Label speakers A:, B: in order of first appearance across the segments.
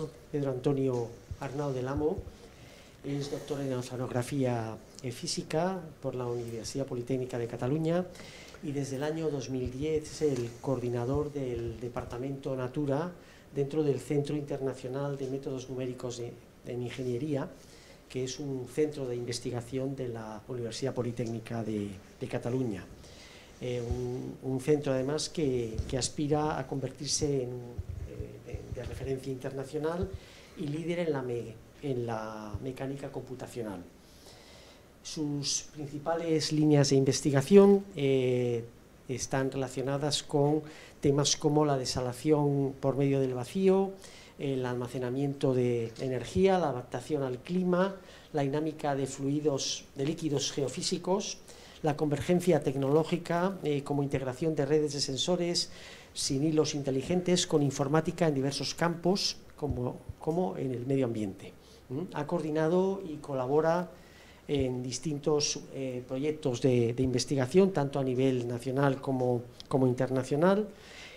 A: profesor Pedro Antonio Arnau del Amo, es doctor en Oceanografía Física por la Universidad Politécnica de Cataluña y desde el año 2010 es el coordinador del Departamento Natura dentro del Centro Internacional de Métodos Numéricos en Ingeniería, que es un centro de investigación de la Universidad Politécnica de Cataluña. Un centro además que aspira a convertirse de referencia internacional y líder en la mecánica computacional. Sus principales líneas de investigación están relacionadas con temas como la desalación por medio del vacío, el almacenamiento de energía, la adaptación al clima, la dinámica de fluidos, de líquidos geofísicos, la convergencia tecnológica como integración de redes de sensores sin hilos inteligentes con informática en diversos campos como en el medio ambiente. Ha coordinado y colabora en distintos proyectos de investigación, tanto a nivel nacional como internacional,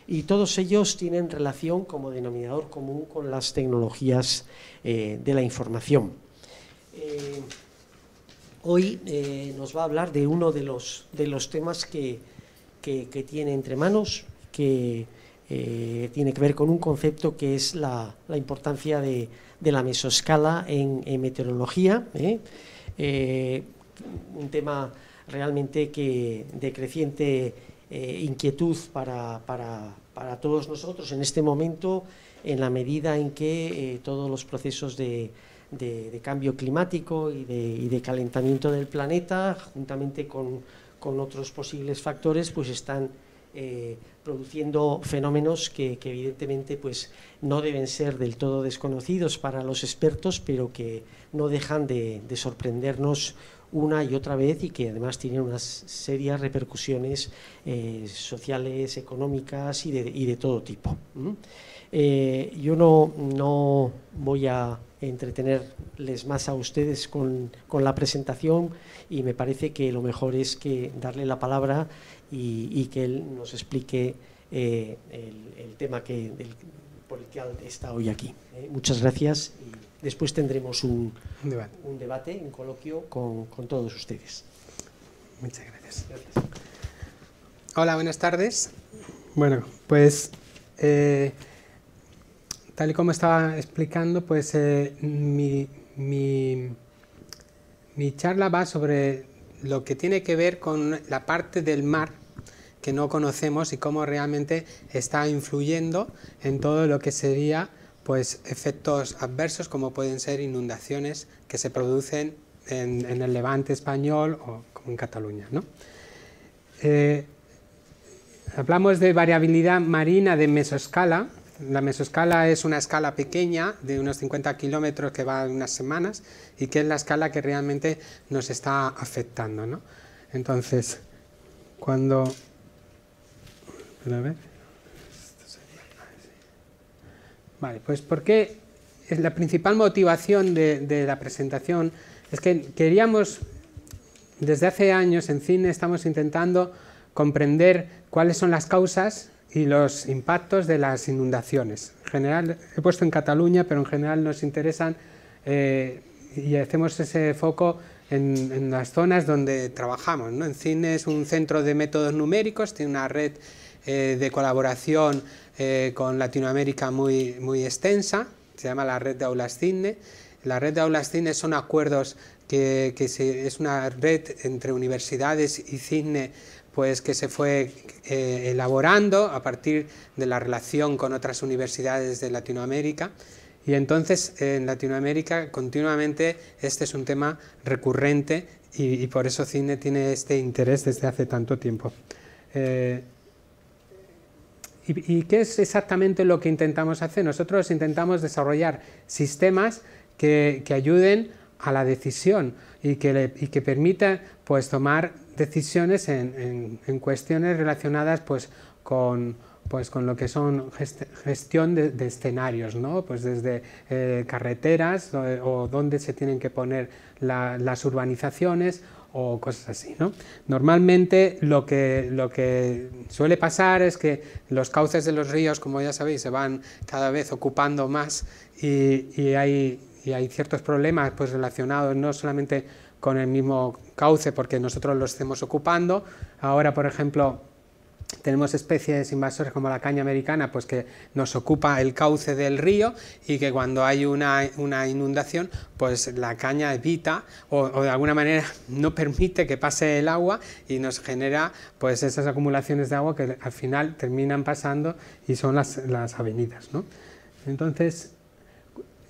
A: y todos ellos tienen relación como denominador común con las tecnologías de la información. Hoy nos va a hablar de uno de los temas que tiene entre manos, que tiene que ver con un concepto que es la importancia de la mesoscala en meteorología, un tema realmente de creciente inquietud para todos nosotros en este momento, en la medida en que todos los procesos de cambio climático y de calentamiento del planeta, juntamente con otros posibles factores, pues están produciendo fenómenos que evidentemente pues no deben ser del todo desconocidos para los expertos, pero que no dejan de sorprendernos una y otra vez y que además tienen unas serias repercusiones sociales, económicas y de todo tipo. Yo no voy a entretenerles más a ustedes con la presentación, y me parece que lo mejor es que darle la palabra y que él nos explique el tema por el que está hoy aquí. Muchas gracias, y después tendremos un debate, un coloquio con todos ustedes.
B: Muchas gracias. Hola, buenas tardes. Bueno, pues tal y como estaba explicando, pues mi charla va sobre lo que tiene que ver con la parte del mar que no conocemos y cómo realmente está influyendo en todo lo que sería pues efectos adversos, como pueden ser inundaciones que se producen en el Levante español o como en Cataluña, ¿no? Hablamos de variabilidad marina de mesoscala. La mesoscala es una escala pequeña de unos 50 kilómetros que va unas semanas y que es la escala que realmente nos está afectando, ¿no? Entonces, cuando... A ver. Vale, pues porque la principal motivación de la presentación es que queríamos, desde hace años en CINE estamos intentando comprender cuáles son las causas y los impactos de las inundaciones. En general, he puesto en Cataluña, pero en general nos interesan y hacemos ese foco en las zonas donde trabajamos, ¿no? En CINE es un centro de métodos numéricos, tiene una red de colaboración con Latinoamérica muy extensa, se llama la red de aulas CINE. La red de aulas CINE son acuerdos es una red entre universidades y CINE, pues que se fue elaborando a partir de la relación con otras universidades de Latinoamérica, y entonces en Latinoamérica continuamente este es un tema recurrente y por eso CINE tiene este interés desde hace tanto tiempo. ¿Y qué es exactamente lo que intentamos hacer? Nosotros intentamos desarrollar sistemas que ayuden a la decisión y que permitan pues tomar decisiones en cuestiones relacionadas pues con lo que son gestión de escenarios, ¿no? Pues desde carreteras o dónde se tienen que poner las urbanizaciones, o cosas así, ¿no? Normalmente lo que suele pasar es que los cauces de los ríos, como ya sabéis, se van cada vez ocupando más y hay ciertos problemas pues, relacionados no solamente con el mismo cauce, porque nosotros los estemos ocupando. Ahora, por ejemplo, tenemos especies invasoras como la caña americana, pues que nos ocupa el cauce del río y que cuando hay una inundación, pues la caña evita o de alguna manera no permite que pase el agua y nos genera pues esas acumulaciones de agua que al final terminan pasando y son las avenidas, ¿no? Entonces,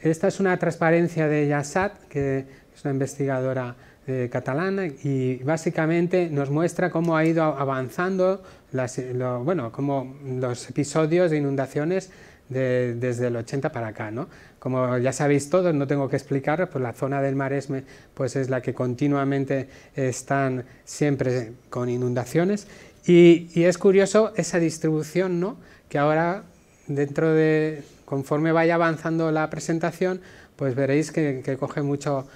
B: esta es una transparencia de Yassat, que es una investigadora catalana, y básicamente nos muestra cómo ha ido avanzando como los episodios de inundaciones desde el 80 para acá, ¿no? Como ya sabéis todos, no tengo que explicaros, pues la zona del Maresme pues es la que continuamente están siempre con inundaciones y es curioso esa distribución, ¿no? Que ahora conforme vaya avanzando la presentación, pues veréis que coge mucho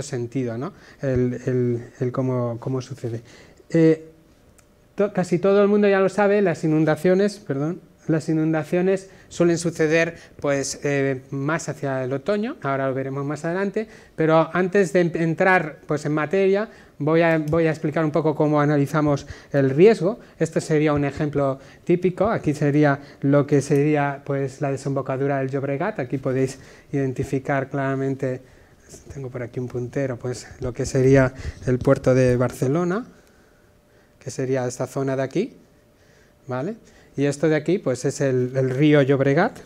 B: sentido, ¿no? el cómo sucede. Casi todo el mundo ya lo sabe, las inundaciones suelen suceder pues, más hacia el otoño, ahora lo veremos más adelante, pero antes de entrar pues, en materia, voy a explicar un poco cómo analizamos el riesgo. Este sería un ejemplo típico, aquí sería lo que sería pues, la desembocadura del Llobregat, aquí podéis identificar claramente, tengo por aquí un puntero, pues lo que sería el puerto de Barcelona, que sería esta zona de aquí, ¿vale? Y esto de aquí pues es el río Llobregat.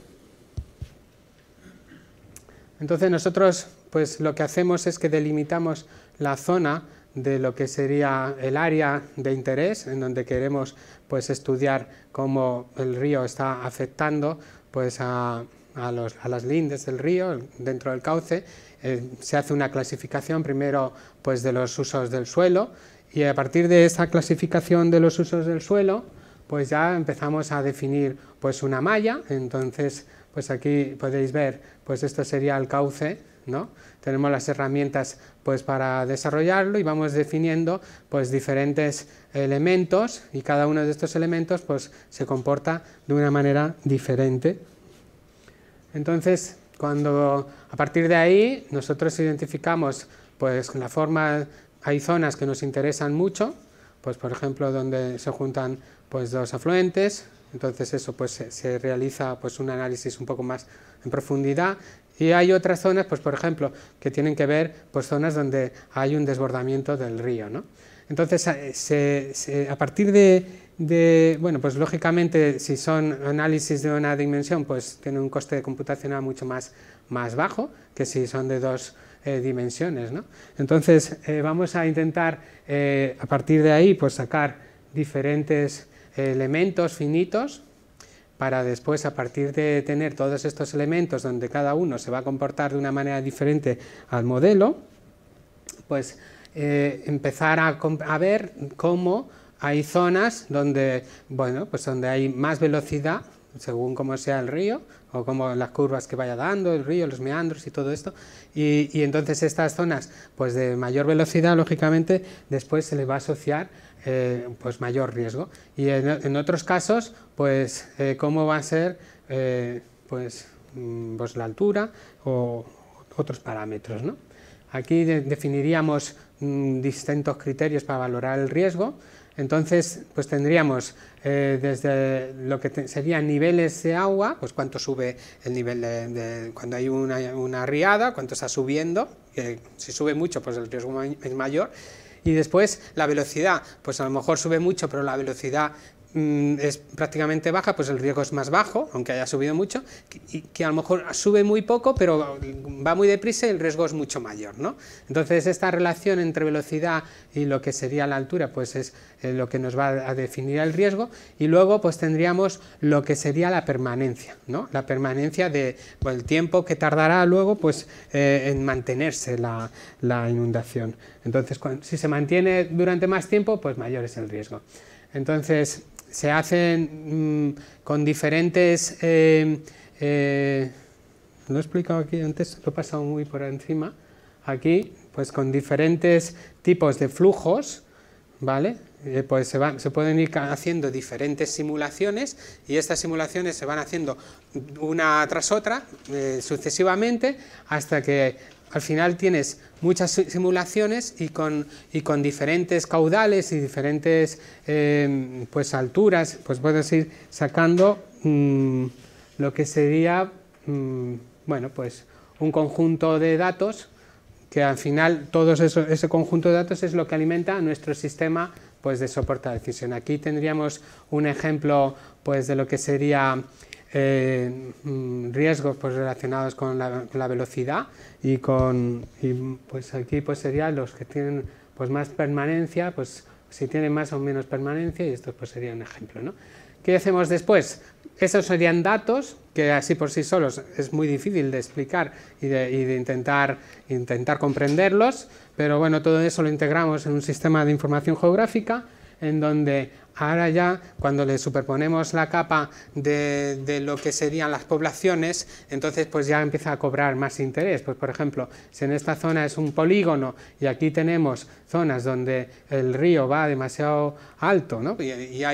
B: Entonces nosotros pues lo que hacemos es que delimitamos la zona de lo que sería el área de interés, en donde queremos pues estudiar cómo el río está afectando pues a las lindes del río dentro del cauce. Se hace una clasificación primero pues de los usos del suelo y a partir de esa clasificación de los usos del suelo pues ya empezamos a definir pues una malla. Entonces pues aquí podéis ver pues esto sería el cauce, ¿no? Tenemos las herramientas pues para desarrollarlo y vamos definiendo pues diferentes elementos y cada uno de estos elementos pues se comporta de una manera diferente. Entonces a partir de ahí nosotros identificamos pues la forma, hay zonas que nos interesan mucho, pues por ejemplo donde se juntan pues dos afluentes, entonces eso pues se realiza pues un análisis un poco más en profundidad. Y hay otras zonas, pues por ejemplo, que tienen que ver pues zonas donde hay un desbordamiento del río, ¿no? Entonces, a partir bueno, pues lógicamente si son análisis de una dimensión, pues tienen un coste computacional mucho más bajo que si son de dos dimensiones, ¿no? Entonces, vamos a intentar a partir de ahí pues sacar diferentes elementos finitos para después, a partir de tener todos estos elementos donde cada uno se va a comportar de una manera diferente al modelo, pues empezar a ver cómo hay zonas donde, bueno, pues donde hay más velocidad, según cómo sea el río, o como las curvas que vaya dando el río, los meandros y todo esto, y entonces estas zonas pues de mayor velocidad, lógicamente, después se les va a asociar pues mayor riesgo, y en otros casos pues cómo va a ser pues la altura o otros parámetros, ¿no? Aquí definiríamos distintos criterios para valorar el riesgo. Entonces pues tendríamos desde lo que serían niveles de agua, pues cuánto sube el nivel cuando hay una riada, cuánto está subiendo, que si sube mucho pues el riesgo es mayor. Y después la velocidad, pues a lo mejor sube mucho, pero la velocidad es prácticamente baja, pues el riesgo es más bajo, aunque haya subido mucho, y que a lo mejor sube muy poco, pero va muy deprisa y el riesgo es mucho mayor, ¿no? Entonces esta relación entre velocidad y lo que sería la altura, pues es lo que nos va a definir el riesgo, y luego pues tendríamos lo que sería la permanencia, ¿no? La permanencia de pues, el tiempo que tardará luego pues en mantenerse la inundación. Entonces si se mantiene durante más tiempo, pues mayor es el riesgo. Entonces se hacen con diferentes, lo he explicado aquí antes, lo he pasado muy por encima, aquí pues con diferentes tipos de flujos, ¿vale? Pues se pueden ir haciendo diferentes simulaciones y estas simulaciones se van haciendo una tras otra sucesivamente hasta que al final tienes muchas simulaciones y con diferentes caudales y diferentes pues alturas, pues puedes ir sacando lo que sería bueno, pues un conjunto de datos que al final ese conjunto de datos es lo que alimenta a nuestro sistema pues de soporte a decisión. Aquí tendríamos un ejemplo pues de lo que sería riesgos pues relacionados con la velocidad y pues aquí pues serían los que tienen pues más permanencia, pues si tienen más o menos permanencia, y esto pues sería un ejemplo, ¿no? ¿Qué hacemos después? Esos serían datos que así por sí solos es muy difícil de explicar y de intentar comprenderlos, pero bueno, todo eso lo integramos en un sistema de información geográfica en donde ahora ya cuando le superponemos la capa de lo que serían las poblaciones, entonces pues ya empieza a cobrar más interés. Pues por ejemplo, si en esta zona es un polígono y aquí tenemos zonas donde el río va demasiado alto, ¿no? y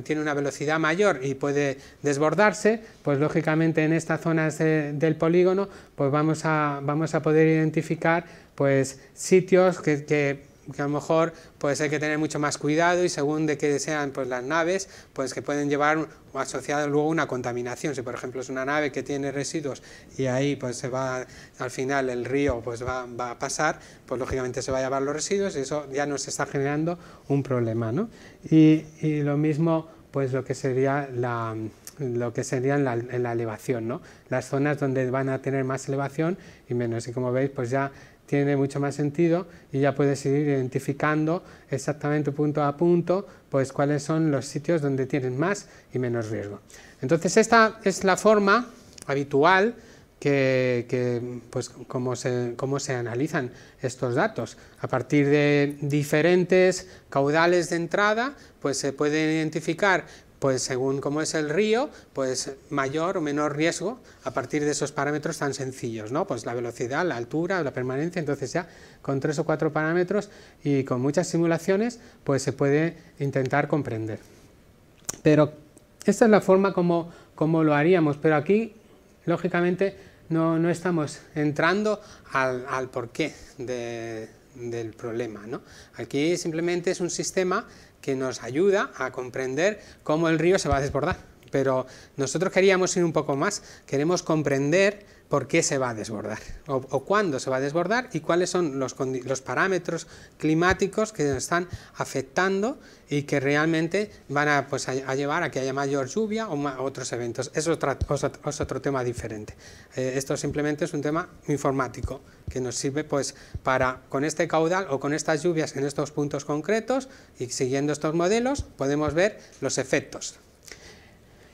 B: tiene una velocidad mayor y puede desbordarse, pues lógicamente en estas zonas del polígono pues vamos a poder identificar pues sitios que a lo mejor pues hay que tener mucho más cuidado y según de que sean pues las naves pues que pueden llevar asociada luego una contaminación. Si por ejemplo es una nave que tiene residuos y ahí pues se va al final el río pues va a pasar, pues lógicamente se va a llevar los residuos y eso ya nos está generando un problema, ¿no? Y lo mismo pues lo que sería en la elevación, ¿no? Las zonas donde van a tener más elevación y menos, y como veis pues ya tiene mucho más sentido y ya puedes ir identificando exactamente punto a punto pues cuáles son los sitios donde tienen más y menos riesgo. Entonces esta es la forma habitual pues cómo se analizan estos datos. A partir de diferentes caudales de entrada pues se puede identificar pues según cómo es el río, pues mayor o menor riesgo a partir de esos parámetros tan sencillos, ¿no? Pues la velocidad, la altura, la permanencia, entonces ya con 3 o 4 parámetros y con muchas simulaciones, pues se puede intentar comprender. Pero esta es la forma como lo haríamos, pero aquí, lógicamente, no estamos entrando al porqué del problema, ¿no? Aquí simplemente es un sistema que nos ayuda a comprender cómo el río se va a desbordar, pero nosotros queríamos ir un poco más, queremos comprender por qué se va a desbordar o cuándo se va a desbordar y cuáles son los parámetros climáticos que nos están afectando y que realmente van a llevar a que haya mayor lluvia o otros eventos. Es otro tema diferente. Esto simplemente es un tema informático que nos sirve pues para con este caudal o con estas lluvias en estos puntos concretos y siguiendo estos modelos podemos ver los efectos.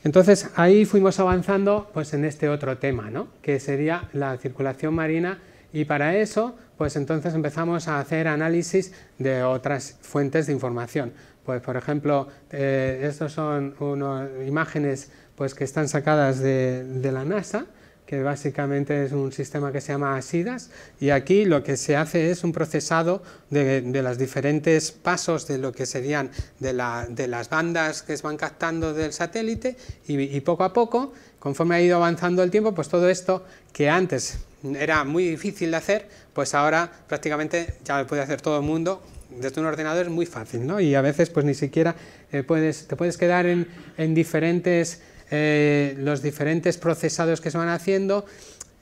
B: Entonces ahí fuimos avanzando pues en este otro tema, ¿no? Que sería la circulación marina, y para eso pues entonces empezamos a hacer análisis de otras fuentes de información. Pues por ejemplo estos son unas imágenes pues que están sacadas de la NASA, que básicamente es un sistema que se llama SIDAS, y aquí lo que se hace es un procesado de los diferentes pasos de lo que serían de las bandas que se van captando del satélite y poco a poco, conforme ha ido avanzando el tiempo, pues todo esto que antes era muy difícil de hacer, pues ahora prácticamente ya lo puede hacer todo el mundo. Desde un ordenador es muy fácil, ¿no? Y a veces pues ni siquiera te puedes quedar en diferentes los diferentes procesados que se van haciendo,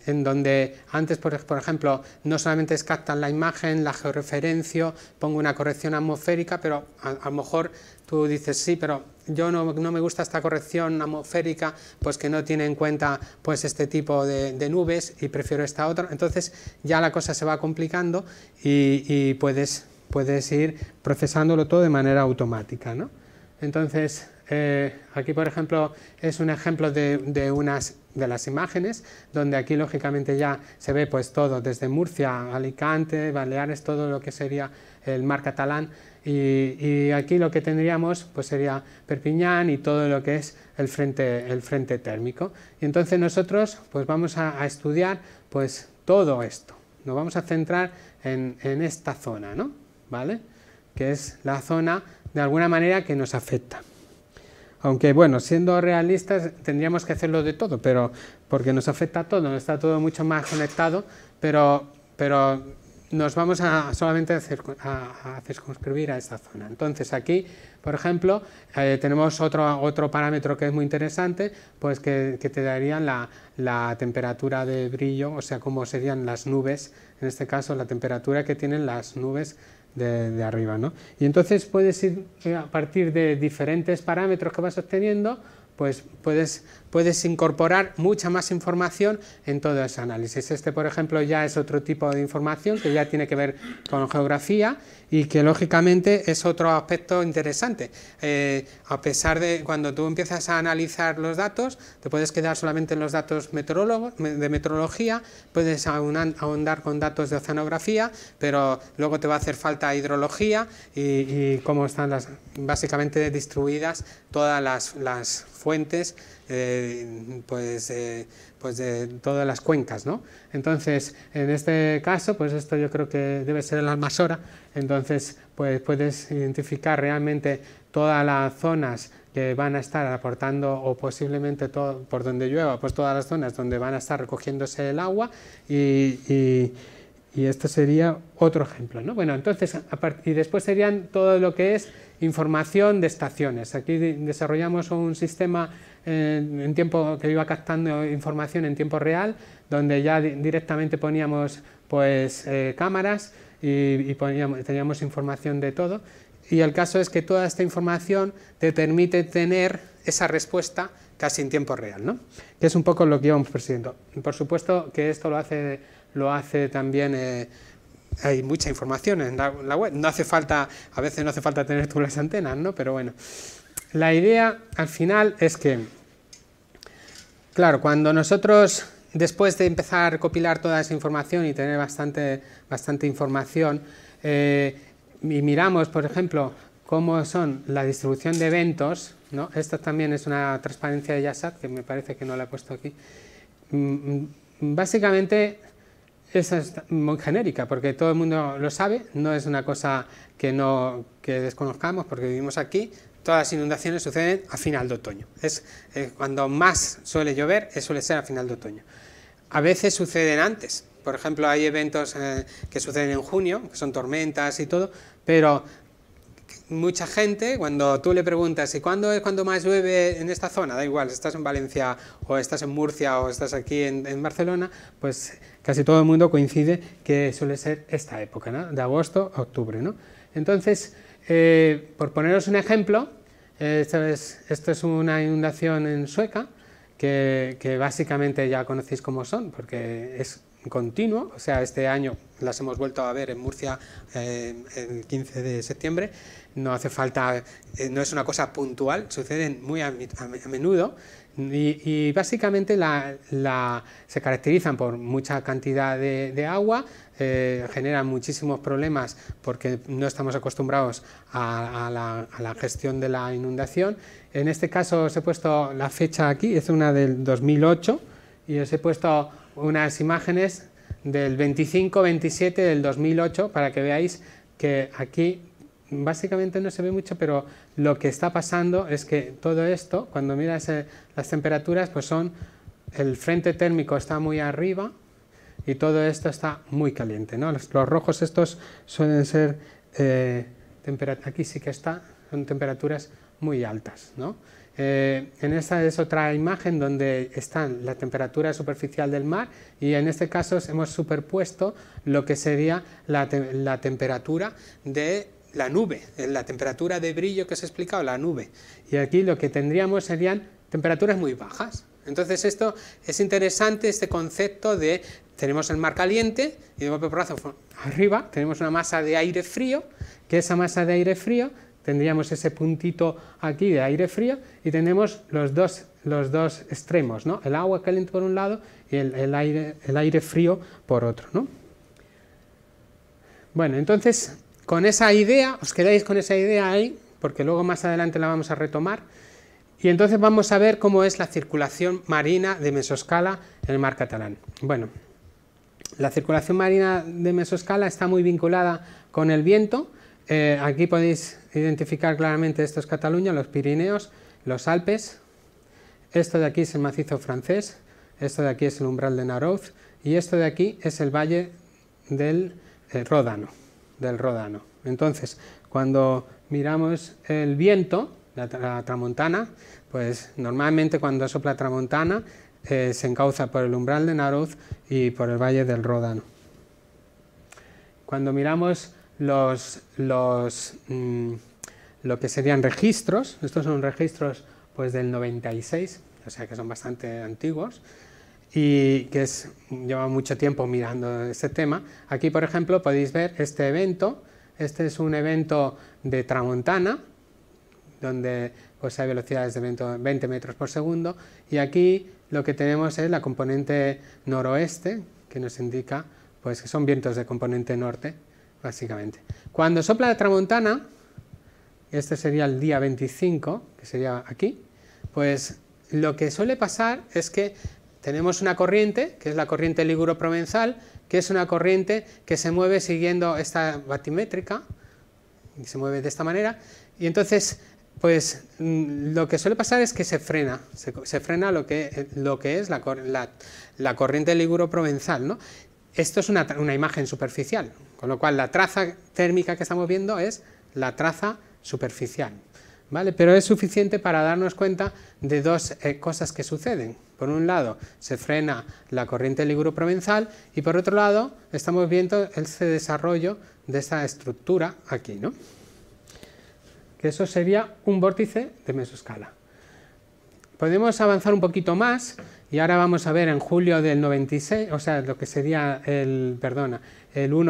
B: en donde antes, por ejemplo, no solamente captan la imagen, la georreferencio, pongo una corrección atmosférica, pero a lo mejor tú dices, sí, pero yo no me gusta esta corrección atmosférica, pues que no tiene en cuenta pues este tipo de nubes y prefiero esta otra. Entonces ya la cosa se va complicando y puedes ir procesándolo todo de manera automática, ¿no? Entonces, aquí por ejemplo es un ejemplo de unas de las imágenes, donde aquí lógicamente ya se ve pues todo, desde Murcia, Alicante, Baleares, todo lo que sería el mar catalán, y aquí lo que tendríamos pues sería Perpiñán y todo lo que es el frente térmico. Y entonces nosotros pues vamos a estudiar pues todo esto. Nos vamos a centrar en esta zona, ¿no? ¿Vale? Que es la zona de alguna manera que nos afecta. Aunque bueno, siendo realistas tendríamos que hacerlo de todo, pero porque nos afecta a todo, está todo mucho más conectado, pero nos vamos a solamente a circunscribir a esta zona. Entonces aquí, por ejemplo, tenemos otro parámetro que es muy interesante, pues que te darían la temperatura de brillo, o sea, cómo serían las nubes, en este caso la temperatura que tienen las nubes de arriba, ¿no? Y entonces puedes ir a partir de diferentes parámetros que vas obteniendo, pues puedes incorporar mucha más información en todo ese análisis. Este, por ejemplo, ya es otro tipo de información que ya tiene que ver con geografía y que lógicamente es otro aspecto interesante. A pesar de cuando tú empiezas a analizar los datos, te puedes quedar solamente en los datos de meteorología, puedes ahondar con datos de oceanografía, pero luego te va a hacer falta hidrología y cómo están básicamente distribuidas todas las fuentes pues de todas las cuencas, ¿no? Entonces, en este caso, pues esto yo creo que debe ser el Almanzora, entonces pues puedes identificar realmente todas las zonas que van a estar aportando, o posiblemente todo, por donde llueva, pues todas las zonas donde van a estar recogiéndose el agua y esto sería otro ejemplo, ¿no? Bueno, entonces, y después serían todo lo que es información de estaciones. Aquí desarrollamos un sistema en tiempo que iba captando información en tiempo real, donde ya directamente poníamos pues cámaras y teníamos información de todo. Y el caso es que toda esta información te permite tener esa respuesta casi en tiempo real, ¿no? Que es un poco lo que íbamos persiguiendo. Por supuesto que esto lo hace también. Hay mucha información en la web, no hace falta, a veces no hace falta tener tú las antenas, ¿no? Pero bueno, la idea al final es que, claro, cuando nosotros, después de empezar a recopilar toda esa información y tener bastante información, y miramos, por ejemplo, cómo son la distribución de eventos, ¿no? Esto también es una transparencia de YASAT, que me parece que no la he puesto aquí. Básicamente, esa es muy genérica, porque todo el mundo lo sabe, no es una cosa que desconozcamos, porque vivimos aquí. Todas las inundaciones suceden a final de otoño. Cuando más suele llover, suele ser a final de otoño. A veces suceden antes. Por ejemplo, hay eventos que suceden en junio, que son tormentas y todo, pero mucha gente, cuando tú le preguntas ¿y cuándo es cuando más llueve en esta zona? Da igual, estás en Valencia o estás en Murcia o estás aquí en Barcelona, pues casi todo el mundo coincide que suele ser esta época, ¿no? De agosto a octubre, ¿no? Entonces, por poneros un ejemplo, esto es una inundación en Sueca, que básicamente ya conocéis cómo son, porque es continuo, o sea, este año las hemos vuelto a ver en Murcia el 15 de septiembre, no hace falta, no es una cosa puntual, suceden muy a menudo y básicamente se caracterizan por mucha cantidad de agua, generan muchísimos problemas porque no estamos acostumbrados a la gestión de la inundación. En este caso os he puesto la fecha aquí, es una del 2008 y os he puesto unas imágenes del 25-27 del 2008 para que veáis que aquí básicamente no se ve mucho, pero lo que está pasando es que todo esto, cuando miras las temperaturas, pues el frente térmico está muy arriba y todo esto está muy caliente, ¿no? Los rojos estos suelen ser, aquí sí que son temperaturas muy altas, ¿no? En esta es otra imagen donde está la temperatura superficial del mar y en este caso hemos superpuesto lo que sería la temperatura de la nube, la temperatura de brillo que os he explicado, la nube. Y aquí lo que tendríamos serían temperaturas muy bajas. Entonces esto es interesante, este concepto de tenemos el mar caliente y de golpe porrazo arriba tenemos una masa de aire frío, que esa masa de aire frío tendríamos ese puntito aquí de aire frío y tenemos los dos extremos, ¿no? El agua caliente por un lado y el aire frío por otro, ¿no? Bueno, entonces con esa idea, os quedáis con esa idea ahí, porque luego más adelante la vamos a retomar, y entonces vamos a ver cómo es la circulación marina de mesoscala en el mar catalán. Bueno, La circulación marina de mesoscala está muy vinculada con el viento. Aquí podéis identificar claramente esto es Cataluña, los Pirineos, los Alpes. Esto de aquí es el macizo francés, esto de aquí es el umbral de Narouz y esto de aquí es el valle del Ródano. Entonces, cuando miramos el viento, la tramontana, pues normalmente cuando sopla tramontana se encauza por el umbral de Narouz y por el valle del Ródano. Cuando miramos lo que serían registros, estos son registros pues del 96, o sea que son bastante antiguos y que lleva mucho tiempo mirando este tema. Aquí, por ejemplo, podéis ver este evento. Este es un evento de tramontana, donde pues, hay velocidades de 20 metros por segundo, y aquí lo que tenemos es la componente noroeste, que nos indica pues, que son vientos de componente norte, básicamente. Cuando sopla la tramontana, este sería el día 25, que sería aquí, pues lo que suele pasar es que tenemos una corriente, que es la corriente liguro-provenzal, que es una corriente que se mueve siguiendo esta batimétrica, y se mueve de esta manera, y entonces pues lo que suele pasar es que se frena lo que es la corriente liguro-provenzal, ¿no? Esto es una imagen superficial, con lo cual la traza térmica que estamos viendo es la traza superficial, ¿vale? Pero es suficiente para darnos cuenta de dos cosas que suceden. Por un lado, se frena la corriente liguro-provenzal y por otro lado, estamos viendo ese desarrollo de esta estructura aquí, ¿no? Que eso sería un vórtice de mesoscala. Podemos avanzar un poquito más y ahora vamos a ver en julio del 96, o sea, lo que sería el 1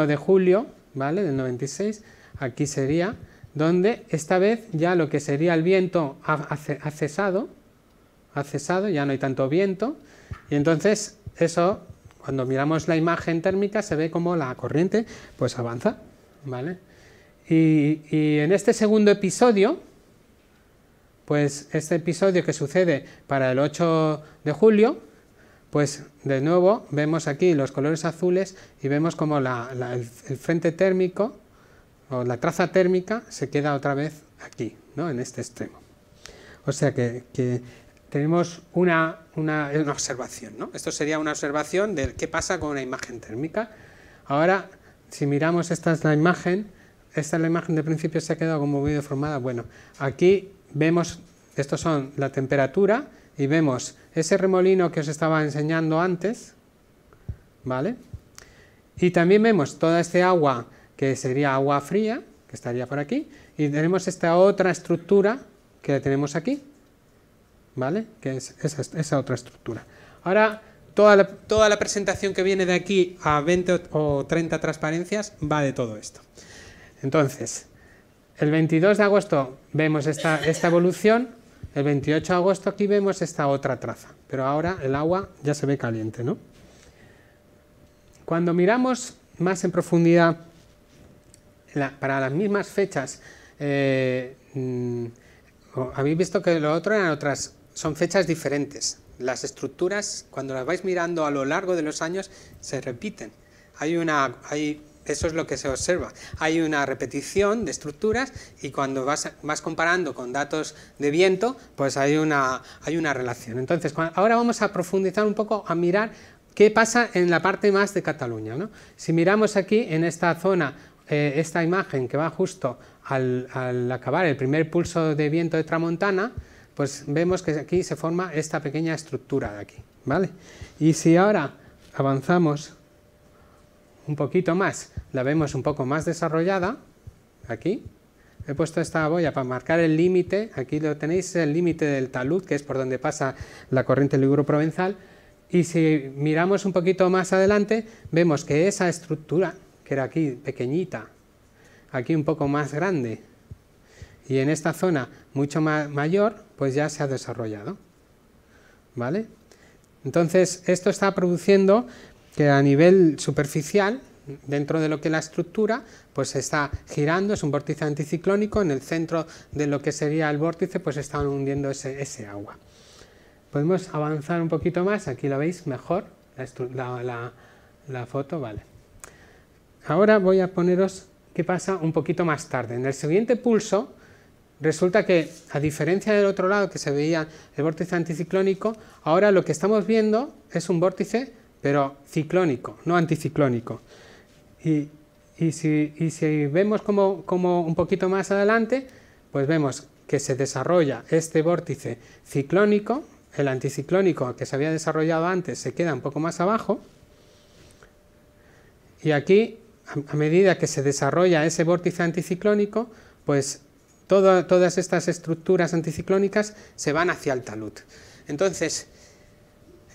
B: de julio, ¿vale? Del 96, aquí sería donde esta vez ya lo que sería el viento ha cesado, ya no hay tanto viento, y entonces eso, cuando miramos la imagen térmica, se ve como la corriente pues avanza, ¿vale? Y en este segundo episodio, pues este episodio que sucede para el 8 de julio, pues de nuevo vemos aquí los colores azules y vemos como el frente térmico o la traza térmica se queda otra vez aquí, ¿no? En este extremo. O sea que tenemos una observación, ¿no? Esto sería una observación de qué pasa con una imagen térmica. Ahora, si miramos, esta es la imagen de principio, se ha quedado como muy deformada. Bueno, aquí vemos, estos son la temperatura y vemos ese remolino que os estaba enseñando antes, ¿vale? Y también vemos toda este agua que sería agua fría, que estaría por aquí, y tenemos esta otra estructura que tenemos aquí, ¿vale? Que es esa otra estructura. Ahora, toda la presentación que viene de aquí a 20 o 30 transparencias va de todo esto. Entonces, el 22 de agosto vemos esta evolución, el 28 de agosto aquí vemos esta otra traza, pero ahora el agua ya se ve caliente, ¿no? Cuando miramos más en profundidad, para las mismas fechas, habéis visto que lo otro son fechas diferentes. Las estructuras, cuando las vais mirando a lo largo de los años, se repiten. Eso es lo que se observa. Hay una repetición de estructuras y cuando vas comparando con datos de viento, pues hay una relación. Entonces, ahora vamos a profundizar un poco, a mirar qué pasa en la parte más de Cataluña, ¿no? Si miramos aquí, en esta zona, esta imagen que va justo al acabar el primer pulso de viento de tramontana, pues vemos que aquí se forma esta pequeña estructura de aquí, ¿vale? Y si ahora avanzamos un poquito más, la vemos un poco más desarrollada, aquí, he puesto esta boya para marcar el límite, aquí lo tenéis, el límite del talud, que es por donde pasa la corriente liguro-provenzal, y si miramos un poquito más adelante, vemos que esa estructura, que era aquí pequeñita, aquí un poco más grande, y en esta zona mucho mayor, pues ya se ha desarrollado, ¿vale? Entonces, esto está produciendo que a nivel superficial, dentro de lo que es la estructura, pues se está girando, es un vórtice anticiclónico, en el centro de lo que sería el vórtice, pues está hundiendo ese agua. Podemos avanzar un poquito más, aquí lo veis mejor, la foto, vale. Ahora voy a poneros qué pasa un poquito más tarde. En el siguiente pulso, resulta que, a diferencia del otro lado que se veía el vórtice anticiclónico, ahora lo que estamos viendo es un vórtice, pero ciclónico, no anticiclónico. Y si vemos como un poquito más adelante, pues vemos que se desarrolla este vórtice ciclónico, el anticiclónico que se había desarrollado antes se queda un poco más abajo, y aquí, a medida que se desarrolla ese vórtice anticiclónico, pues todas estas estructuras anticiclónicas se van hacia el talud. Entonces,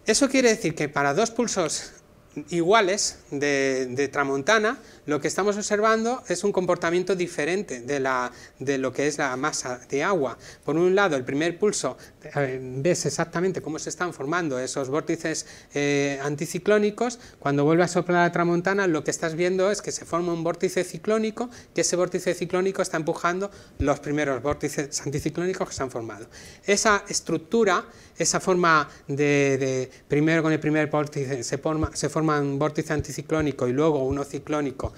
B: eso quiere decir que para dos pulsos iguales de tramontana, lo que estamos observando es un comportamiento diferente de lo que es la masa de agua. Por un lado, el primer pulso, ves exactamente cómo se están formando esos vórtices anticiclónicos. Cuando vuelve a soplar la tramontana, lo que estás viendo es que se forma un vórtice ciclónico, que ese vórtice ciclónico está empujando los primeros vórtices anticiclónicos que se han formado. Esa estructura, esa forma primero con el primer vórtice se forma un vórtice anticiclónico y luego uno ciclónico,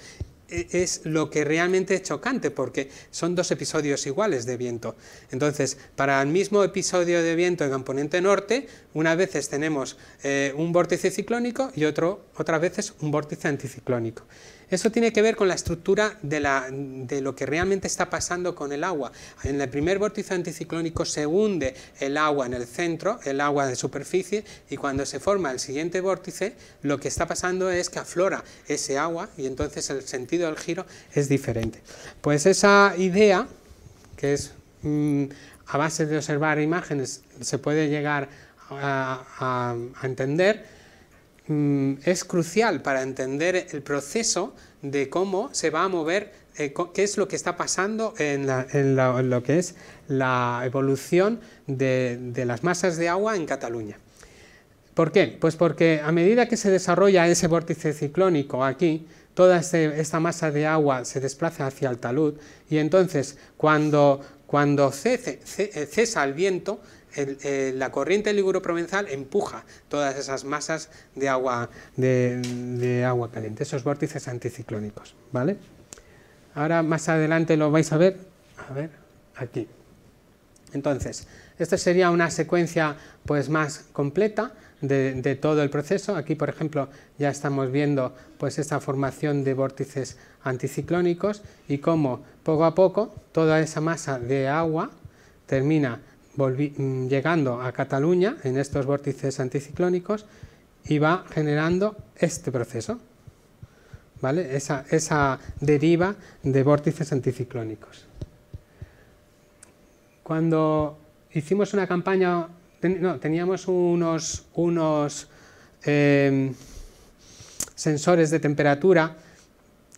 B: es lo que realmente es chocante, porque son dos episodios iguales de viento. Entonces, para el mismo episodio de viento en componente norte, unas veces tenemos un vórtice ciclónico y otras veces un vórtice anticiclónico. Eso tiene que ver con la estructura de lo que realmente está pasando con el agua. En el primer vórtice anticiclónico se hunde el agua en el centro, el agua de superficie, y cuando se forma el siguiente vórtice, lo que está pasando es que aflora ese agua y entonces el sentido del giro es diferente. Pues esa idea, que es a base de observar imágenes, se puede llegar a entender. Es crucial para entender el proceso de cómo se va a mover, qué es lo que está pasando en lo que es la evolución de las masas de agua en Cataluña. ¿Por qué? Pues porque a medida que se desarrolla ese vórtice ciclónico aquí, toda esta masa de agua se desplaza hacia el talud, y entonces cuando cesa el viento, la corriente liguro-provenzal empuja todas esas masas de agua caliente, esos vórtices anticiclónicos, ¿vale? Ahora más adelante lo vais a ver aquí. Entonces, esta sería una secuencia pues más completa de todo el proceso. Aquí, por ejemplo, ya estamos viendo pues esta formación de vórtices anticiclónicos y cómo poco a poco toda esa masa de agua termina llegando a Cataluña en estos vórtices anticiclónicos y va generando este proceso, ¿vale? Esa deriva de vórtices anticiclónicos. Cuando hicimos una campaña, teníamos unos sensores de temperatura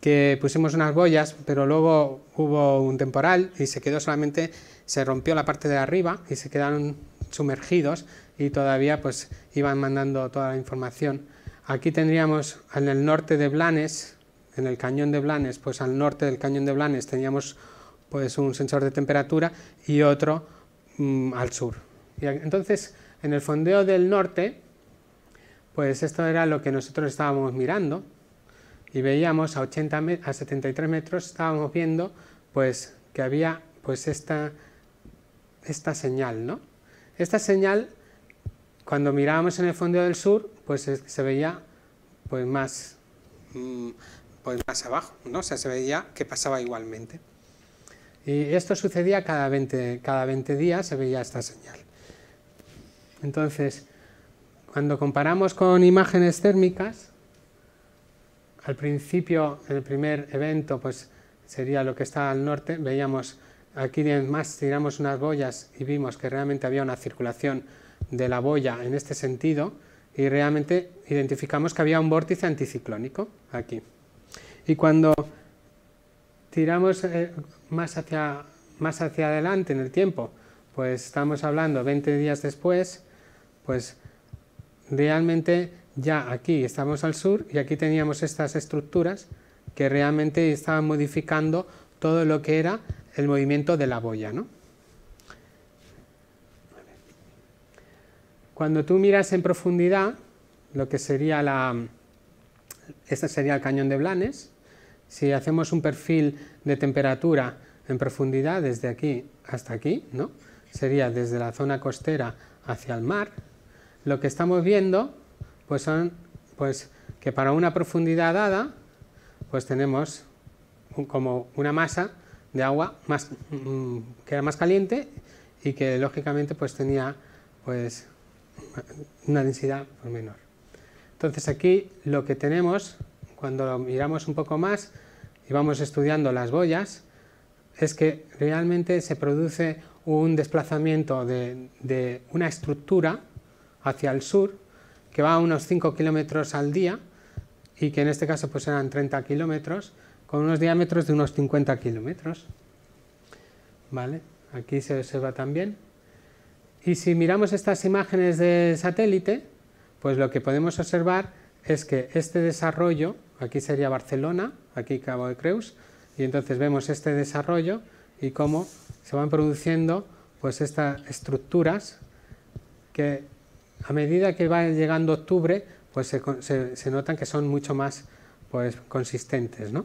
B: que pusimos unas boyas, pero luego hubo un temporal y se rompió la parte de arriba y se quedaron sumergidos y todavía pues iban mandando toda la información. Aquí tendríamos en el norte de Blanes, en el cañón de Blanes, pues al norte del cañón de Blanes teníamos pues un sensor de temperatura y otro al sur. Y entonces en el fondeo del norte, pues esto era lo que nosotros estábamos mirando y veíamos a 73 metros, estábamos viendo pues que había pues esta señal, ¿no? Esta señal, cuando mirábamos en el fondeo del sur, pues se veía pues más abajo, ¿no? O sea, se veía que pasaba igualmente. Y esto sucedía cada 20 días, se veía esta señal. Entonces, cuando comparamos con imágenes térmicas, al principio, en el primer evento, pues sería lo que está al norte, veíamos, aquí más tiramos unas boyas y vimos que realmente había una circulación de la boya en este sentido y realmente identificamos que había un vórtice anticiclónico aquí. Y cuando tiramos más hacia adelante en el tiempo, pues estamos hablando 20 días después, pues realmente ya aquí estamos al sur y aquí teníamos estas estructuras que realmente estaban modificando todo lo que era el movimiento de la boya, ¿no? Cuando tú miras en profundidad lo que sería este sería el cañón de Blanes. Si hacemos un perfil de temperatura en profundidad desde aquí hasta aquí, ¿no? Sería desde la zona costera hacia el mar. Lo que estamos viendo pues son que para una profundidad dada pues tenemos como una masa de agua que era más caliente y que lógicamente pues tenía pues una densidad menor. Entonces aquí lo que tenemos, cuando lo miramos un poco más y vamos estudiando las boyas, es que realmente se produce un desplazamiento de una estructura hacia el sur que va a unos 5 kilómetros al día y que en este caso pues eran 30 kilómetros con unos diámetros de unos 50 kilómetros. ¿Vale? Aquí se observa también. Y si miramos estas imágenes de satélite, pues lo que podemos observar es que este desarrollo, aquí sería Barcelona, aquí Cabo de Creus, y entonces vemos este desarrollo y cómo se van produciendo pues estas estructuras que a medida que va llegando octubre pues se notan que son mucho más pues consistentes, ¿no?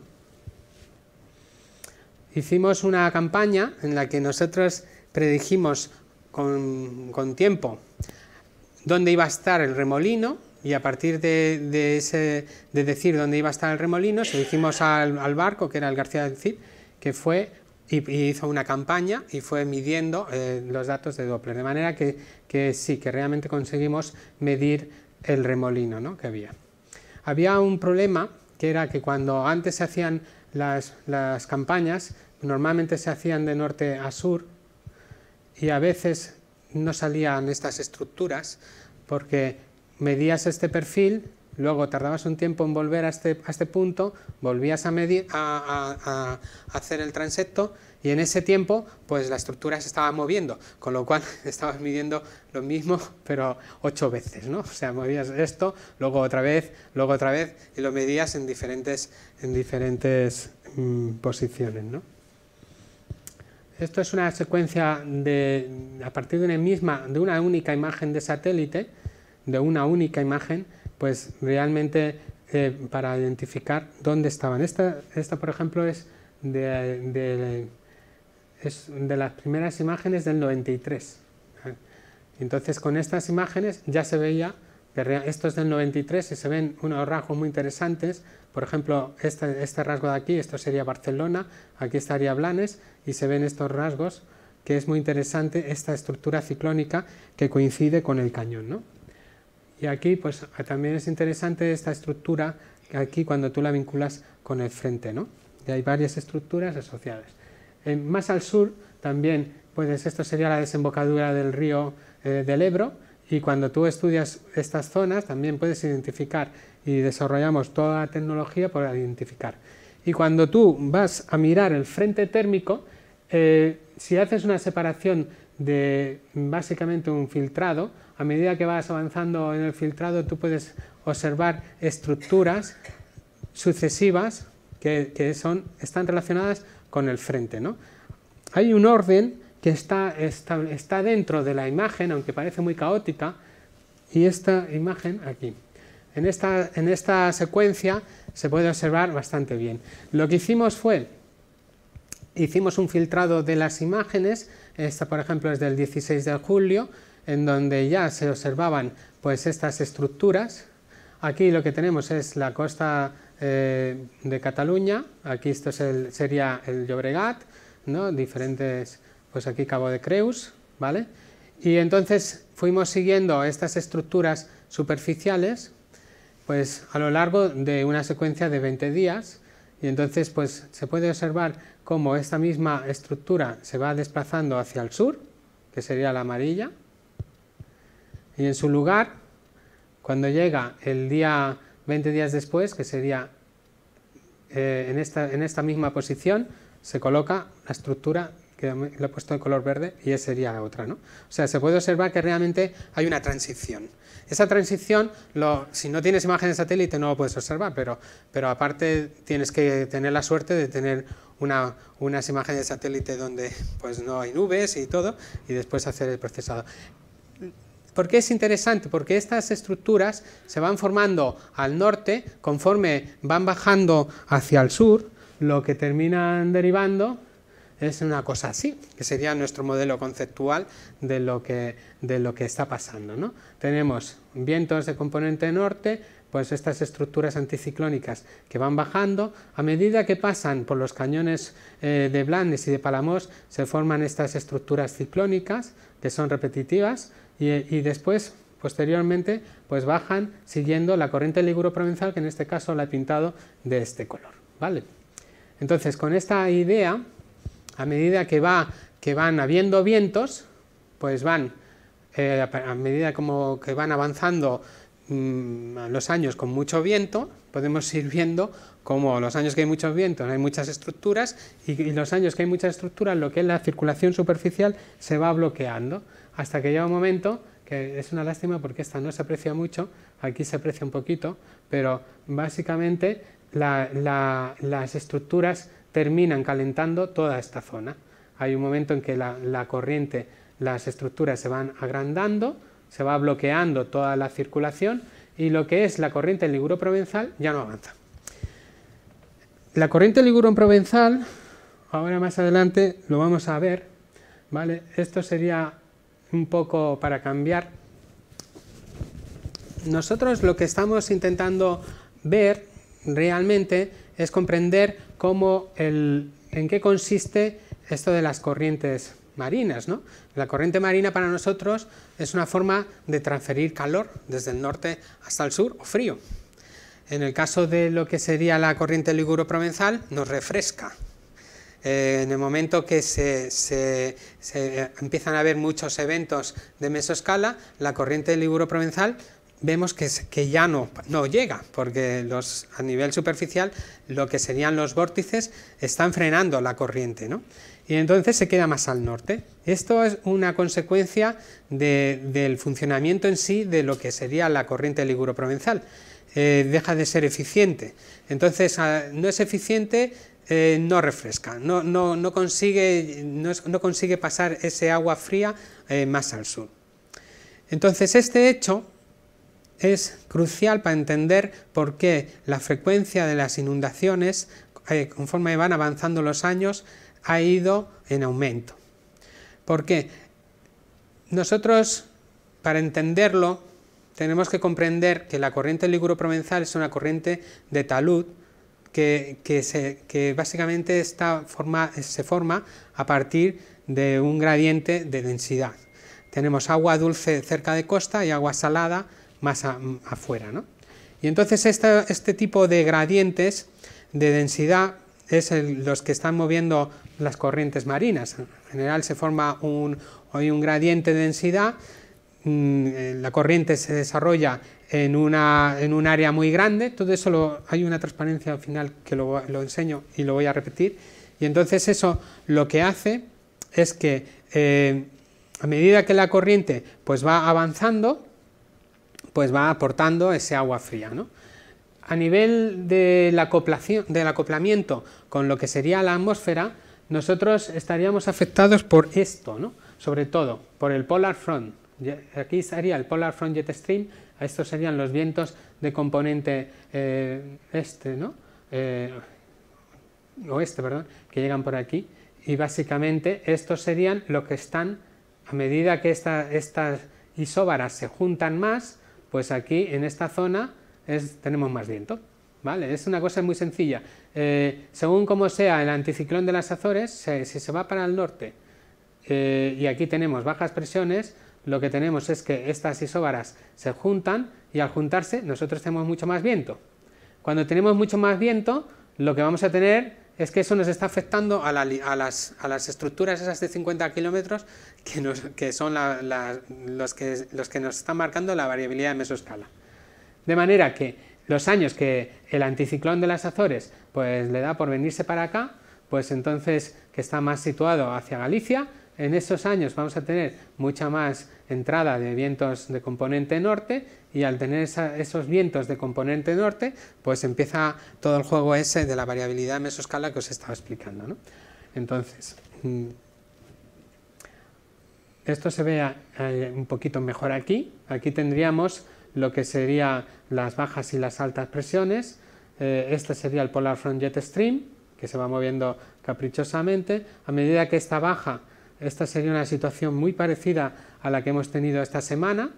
B: Hicimos una campaña en la que nosotros predijimos con tiempo dónde iba a estar el remolino, y a partir de decir dónde iba a estar el remolino, se lo hicimos al barco, que era el García del Cid, que fue y hizo una campaña y fue midiendo los datos de Doppler, de manera que sí, que realmente conseguimos medir el remolino, ¿no?, que había. Había un problema, que era que cuando antes se hacían las campañas, normalmente se hacían de norte a sur, y a veces no salían estas estructuras, porque medías este perfil, luego tardabas un tiempo en volver a este punto, volvías a medir, a hacer el transecto, y en ese tiempo pues la estructura se estaba moviendo, con lo cual estabas midiendo lo mismo pero 8 veces, ¿no? O sea, movías esto, luego otra vez, y lo medías en diferentes posiciones, ¿no? Esto es una secuencia a partir de una única imagen de satélite, de una única imagen, pues realmente para identificar dónde estaban. Esta por ejemplo, es de las primeras imágenes del 93. Entonces, con estas imágenes ya se veía que esto es del 93 y se ven unos rasgos muy interesantes. Por ejemplo, este rasgo de aquí, esto sería Barcelona, aquí estaría Blanes, y se ven estos rasgos, que es muy interesante esta estructura ciclónica que coincide con el cañón, ¿no? Y aquí pues también es interesante esta estructura, aquí cuando tú la vinculas con el frente, ¿no? Y hay varias estructuras asociadas. Más al sur también, pues esto sería la desembocadura del río del Ebro, y cuando tú estudias estas zonas también puedes identificar, y desarrollamos toda la tecnología para identificar. Y cuando tú vas a mirar el frente térmico, si haces una separación de básicamente un filtrado, a medida que vas avanzando en el filtrado tú puedes observar estructuras sucesivas que están relacionadas con el frente, ¿no? Hay un orden que está dentro de la imagen, aunque parece muy caótica, y esta imagen aquí. En esta secuencia se puede observar bastante bien. Lo que hicimos hicimos un filtrado de las imágenes. Esta, por ejemplo, es del 16 de julio, en donde ya se observaban pues estas estructuras. Aquí lo que tenemos es la costa de Cataluña, aquí esto sería el Llobregat, ¿no? Diferentes, pues aquí Cabo de Creus, ¿vale? Y entonces fuimos siguiendo estas estructuras superficiales pues a lo largo de una secuencia de 20 días, y entonces pues se puede observar cómo esta misma estructura se va desplazando hacia el sur, que sería la amarilla, y en su lugar, cuando llega el día 20 días después, que sería en esta misma posición, se coloca la estructura que le he puesto de color verde, y esa sería la otra, ¿no? O sea, se puede observar que realmente hay una transición. Esa transición, si no tienes imagen de satélite no lo puedes observar, pero aparte tienes que tener la suerte de tener unas imágenes de satélite donde pues no hay nubes y todo, y después hacer el procesado. ¿Por qué es interesante? Porque estas estructuras se van formando al norte conforme van bajando hacia el sur, lo que terminan derivando es una cosa así, que sería nuestro modelo conceptual de lo que está pasando, ¿no? Tenemos vientos de componente norte, pues estas estructuras anticiclónicas que van bajando, a medida que pasan por los cañones de Blanes y de Palamos, se forman estas estructuras ciclónicas, que son repetitivas, y después, posteriormente, pues bajan siguiendo la corriente liguro-provenzal, que en este caso la he pintado de este color, ¿vale? Entonces, con esta idea, a medida que van habiendo vientos, pues van, a medida como que van avanzando los años con mucho viento, podemos ir viendo como los años que hay muchos vientos hay muchas estructuras, y los años que hay muchas estructuras, lo que es la circulación superficial se va bloqueando, hasta que llega un momento, que es una lástima porque esta no se aprecia mucho, aquí se aprecia un poquito, pero básicamente las estructuras terminan calentando toda esta zona. Hay un momento en que la corriente, las estructuras se van agrandando, se va bloqueando toda la circulación, y lo que es la corriente liguro-provenzal ya no avanza. La corriente liguro-provenzal, ahora más adelante lo vamos a ver, ¿vale? Esto sería un poco para cambiar. Nosotros lo que estamos intentando ver realmente es comprender en qué consiste esto de las corrientes marinas, ¿no? La corriente marina para nosotros es una forma de transferir calor desde el norte hasta el sur, o frío. En el caso de lo que sería la corriente liguro-provenzal, nos refresca. En el momento que se empiezan a haber muchos eventos de mesoscala, la corriente liguro-provenzal vemos que ya no llega, porque a nivel superficial lo que serían los vórtices están frenando la corriente, ¿no? Y entonces se queda más al norte. Esto es una consecuencia del funcionamiento en sí de lo que sería la corriente liguro-provenzal. Deja de ser eficiente. Entonces, no es eficiente, no refresca, no consigue pasar ese agua fría más al sur. Entonces, este hecho es crucial para entender por qué la frecuencia de las inundaciones, conforme van avanzando los años, ha ido en aumento. Porque nosotros, para entenderlo, tenemos que comprender que la corriente liguro-provenzal es una corriente de talud que básicamente se forma a partir de un gradiente de densidad. Tenemos agua dulce cerca de costa y agua salada más afuera, ¿no? Y entonces este tipo de gradientes de densidad es los que están moviendo las corrientes marinas. En general se forma hoy un gradiente de densidad, la corriente se desarrolla en un área muy grande, todo eso hay una transparencia al final que lo enseño y lo voy a repetir, y entonces eso lo que hace es que a medida que la corriente pues va avanzando, pues va aportando ese agua fría, ¿no? A nivel del acoplamiento con lo que sería la atmósfera, nosotros estaríamos afectados por esto, ¿no? Sobre todo por el polar front. Aquí estaría el polar front jet stream, estos serían los vientos de componente oeste, perdón, que llegan por aquí, y básicamente estos serían lo que están, a medida que estas isóbaras se juntan más, pues aquí en esta zona tenemos más viento, ¿vale? Es una cosa muy sencilla. Según como sea el anticiclón de las Azores, si se va para el norte y aquí tenemos bajas presiones, lo que tenemos es que estas isóbaras se juntan y al juntarse nosotros tenemos mucho más viento. Cuando tenemos mucho más viento, lo que vamos a tener es que eso nos está afectando a las estructuras esas de 50 kilómetros que son los que nos están marcando la variabilidad de mesoscala. De manera que los años que el anticiclón de las Azores pues le da por venirse para acá, pues entonces que está más situado hacia Galicia, en esos años vamos a tener mucha más entrada de vientos de componente norte, y al tener esos vientos de componente norte, pues empieza todo el juego ese de la variabilidad de mesoscala que os estaba explicando, ¿no? Entonces, esto se ve un poquito mejor aquí. Aquí tendríamos lo que serían las bajas y las altas presiones. Este sería el Polar Front Jet Stream, que se va moviendo caprichosamente. A medida que esta baja, esta sería una situación muy parecida a la que hemos tenido esta semana.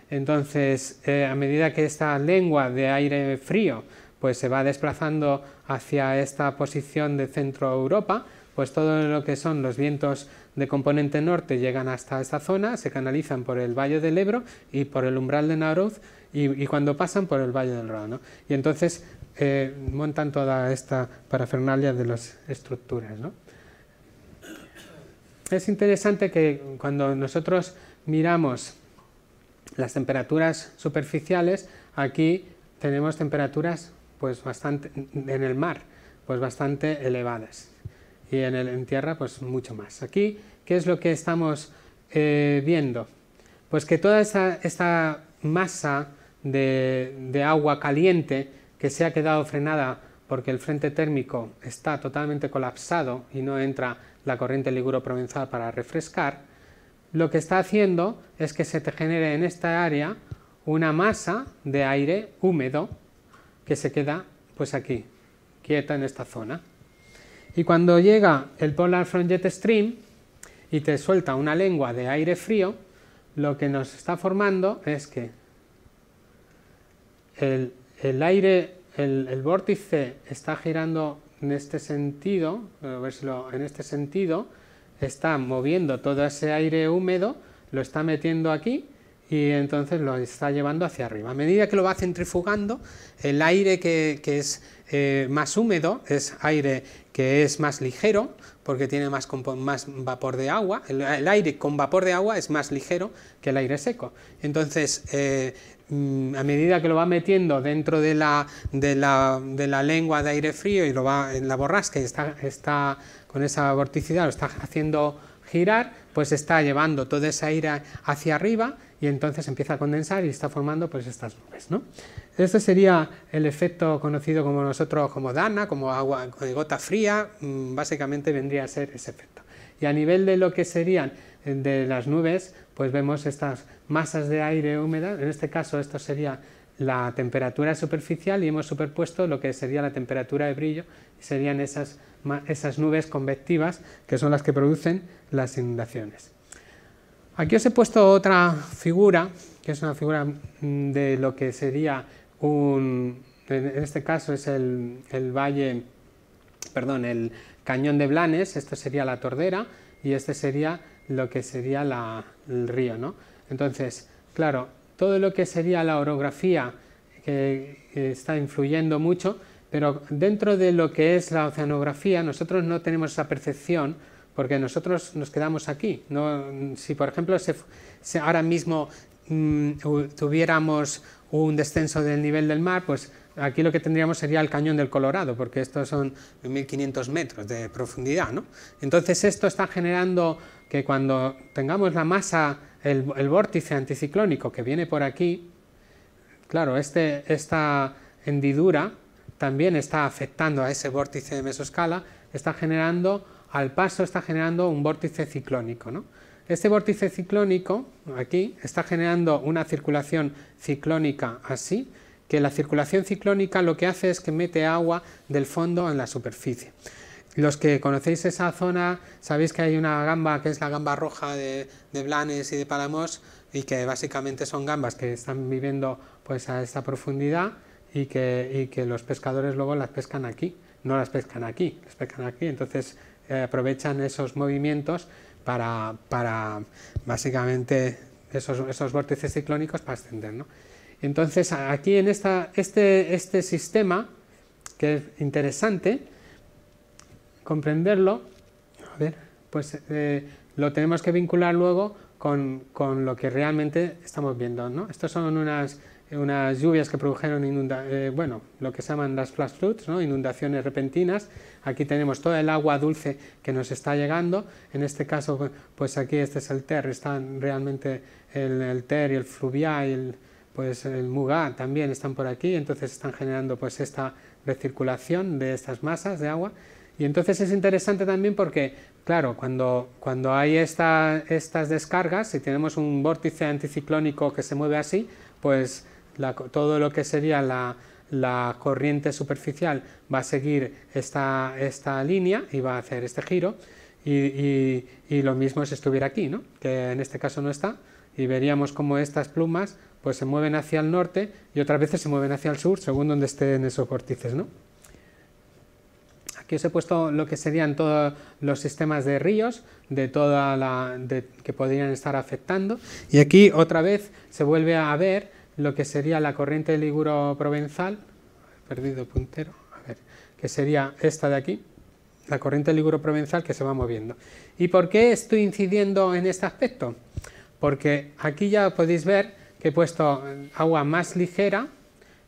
B: Entonces, a medida que esta lengua de aire frío pues se va desplazando hacia esta posición de centro Europa, pues todo lo que son los vientos de componente norte llegan hasta esta zona, se canalizan por el Valle del Ebro y por el umbral de Nauruz y cuando pasan por el Valle del Ródano, ¿no? Y entonces montan toda esta parafernalia de las estructuras, ¿no? Es interesante que cuando nosotros miramos las temperaturas superficiales, aquí tenemos temperaturas pues bastante en el mar, pues bastante elevadas, y en tierra pues mucho más. Aquí, ¿qué es lo que estamos viendo? Pues que toda esta masa de agua caliente que se ha quedado frenada porque el frente térmico está totalmente colapsado y no entra la corriente liguro-provenzal para refrescar, lo que está haciendo es que se te genere en esta área una masa de aire húmedo que se queda pues aquí, quieta en esta zona. Y cuando llega el Polar Front Jet Stream y te suelta una lengua de aire frío, lo que nos está formando es que el aire, el vórtice está girando en este sentido, a ver si en este sentido, está moviendo todo ese aire húmedo, lo está metiendo aquí y entonces lo está llevando hacia arriba. A medida que lo va centrifugando, el aire que es más húmedo es aire que es más ligero, porque tiene más vapor de agua. El aire con vapor de agua es más ligero que el aire seco. Entonces, a medida que lo va metiendo dentro de la lengua de aire frío y lo va en la borrasca y está con esa vorticidad, lo está haciendo girar, pues está llevando todo ese aire hacia arriba y entonces empieza a condensar y está formando pues estas nubes, ¿no? Este sería el efecto conocido como nosotros como Dana, como agua de gota fría, básicamente vendría a ser ese efecto. Y a nivel de lo que serían de las nubes, pues vemos estas masas de aire húmeda, en este caso esto sería la temperatura superficial y hemos superpuesto lo que sería la temperatura de brillo y serían esas nubes convectivas que son las que producen las inundaciones. Aquí os he puesto otra figura, que es una figura de lo que sería en este caso es el cañón de Blanes, esto sería la Tordera y este sería lo que sería el río, ¿no? Entonces, claro, todo lo que sería la orografía que está influyendo mucho, pero dentro de lo que es la oceanografía nosotros no tenemos esa percepción porque nosotros nos quedamos aquí. ¿No? Si por ejemplo ahora mismo tuviéramos un descenso del nivel del mar, pues aquí lo que tendríamos sería el cañón del Colorado, porque estos son 1500 metros de profundidad, ¿no? Entonces esto está generando que cuando tengamos la masa, el vórtice anticiclónico que viene por aquí, claro, esta hendidura también está afectando a ese vórtice de mesoscala, está generando un vórtice ciclónico, ¿no? Este vórtice ciclónico, aquí, está generando una circulación ciclónica así, que la circulación ciclónica lo que hace es que mete agua del fondo en la superficie. Los que conocéis esa zona, sabéis que hay una gamba, que es la gamba roja de Blanes y de Palamós, y que básicamente son gambas que están viviendo pues, a esta profundidad y que los pescadores luego las pescan aquí, no las pescan aquí, las pescan aquí, entonces aprovechan esos movimientos para básicamente esos vórtices ciclónicos para ascender, ¿no? Entonces aquí en este sistema, que es interesante comprenderlo, a ver, pues lo tenemos que vincular luego con lo que realmente estamos viendo, ¿no? Estos son unas lluvias que produjeron lo que se llaman las flash floods, ¿no? Inundaciones repentinas. Aquí tenemos toda el agua dulce que nos está llegando. En este caso, pues aquí este es el Ter, están realmente el Ter y el Fluvià y el Mugar también están por aquí, entonces están generando pues esta recirculación de estas masas de agua. Y entonces es interesante también porque claro, cuando hay estas descargas, si tenemos un vórtice anticiclónico que se mueve así, pues todo lo que sería la corriente superficial va a seguir esta línea y va a hacer este giro, y lo mismo si estuviera aquí, ¿no? Que en este caso no está, y veríamos como estas plumas pues se mueven hacia el norte y otras veces se mueven hacia el sur según donde estén esos vórtices, ¿no? Aquí os he puesto lo que serían todos los sistemas de ríos que podrían estar afectando, y aquí otra vez se vuelve a ver lo que sería la corriente liguro-provenzal, he perdido el puntero, a ver, que sería esta de aquí, la corriente liguro-provenzal que se va moviendo. ¿Y por qué estoy incidiendo en este aspecto? Porque aquí ya podéis ver que he puesto agua más ligera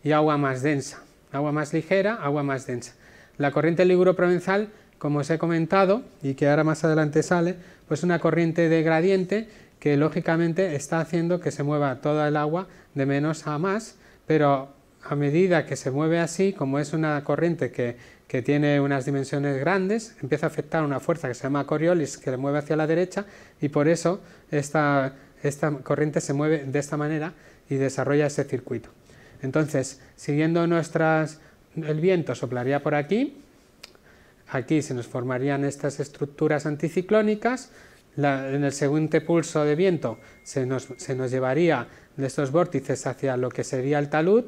B: y agua más densa. Agua más ligera, agua más densa. La corriente liguro-provenzal, como os he comentado, y que ahora más adelante sale, pues una corriente de gradiente que lógicamente está haciendo que se mueva toda el agua de menos a más, pero a medida que se mueve así, como es una corriente que tiene unas dimensiones grandes, empieza a afectar una fuerza que se llama Coriolis, que le mueve hacia la derecha, y por eso esta corriente se mueve de esta manera y desarrolla ese circuito. Entonces, siguiendo el viento soplaría por aquí, aquí se nos formarían estas estructuras anticiclónicas, en el siguiente pulso de viento se nos llevaría de estos vórtices hacia lo que sería el talud,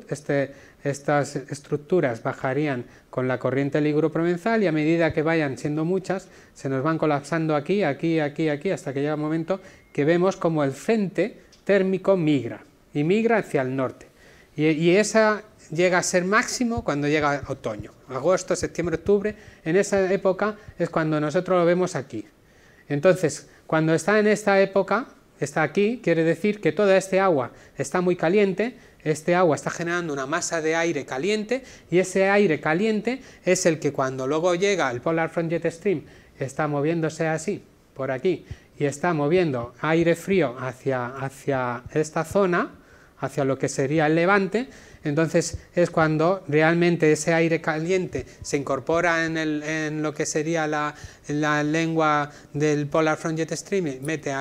B: estas estructuras bajarían con la corriente liguro-provenzal, y a medida que vayan siendo muchas, se nos van colapsando aquí, aquí, aquí, aquí, hasta que llega un momento que vemos como el frente térmico migra, y migra hacia el norte, y esa llega a ser máximo cuando llega otoño, agosto, septiembre, octubre. En esa época es cuando nosotros lo vemos aquí. Entonces, cuando está en esta época, está aquí, quiere decir que toda este agua está muy caliente, este agua está generando una masa de aire caliente, y ese aire caliente es el que cuando luego llega el Polar Front Jet Stream está moviéndose así, por aquí, y está moviendo aire frío hacia esta zona, hacia lo que sería el levante. Entonces es cuando realmente ese aire caliente se incorpora en lo que sería la lengua del Polar Front Jet Stream, mete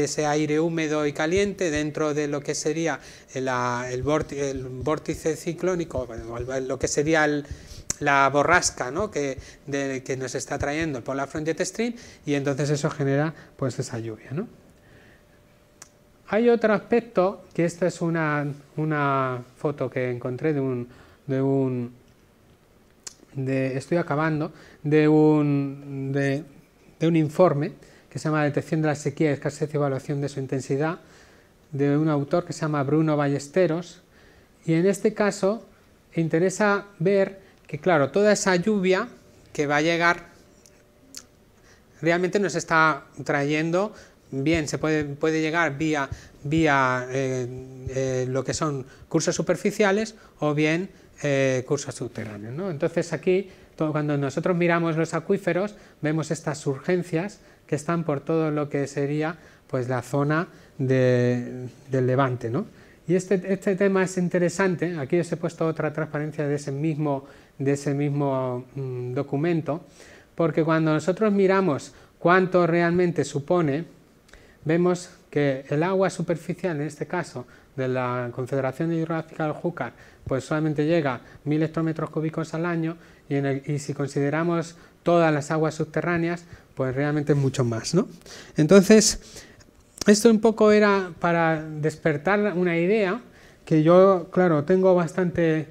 B: ese aire húmedo y caliente dentro de lo que sería el vórtice ciclónico, lo que sería la borrasca, ¿no? que nos está trayendo el Polar Front Jet Stream, y entonces eso genera pues esa lluvia, ¿no? Hay otro aspecto, que esta es una foto que encontré estoy acabando, de un informe que se llama Detección de la sequía, escasez y evaluación de su intensidad, de un autor que se llama Bruno Ballesteros, y en este caso interesa ver que, claro, toda esa lluvia que va a llegar realmente nos está trayendo. Bien, se puede llegar vía lo que son cursos superficiales o bien cursos subterráneos, ¿no? Entonces aquí, cuando nosotros miramos los acuíferos, vemos estas surgencias que están por todo lo que sería pues la zona del levante, ¿no? Y este tema es interesante. Aquí os he puesto otra transparencia de ese mismo documento, porque cuando nosotros miramos cuánto realmente supone, vemos que el agua superficial, en este caso de la Confederación Hidrográfica del Júcar, pues solamente llega a 1000 hectómetros cúbicos al año, y si consideramos todas las aguas subterráneas, pues realmente es mucho más, ¿no? Entonces, esto un poco era para despertar una idea que yo, claro, tengo bastante,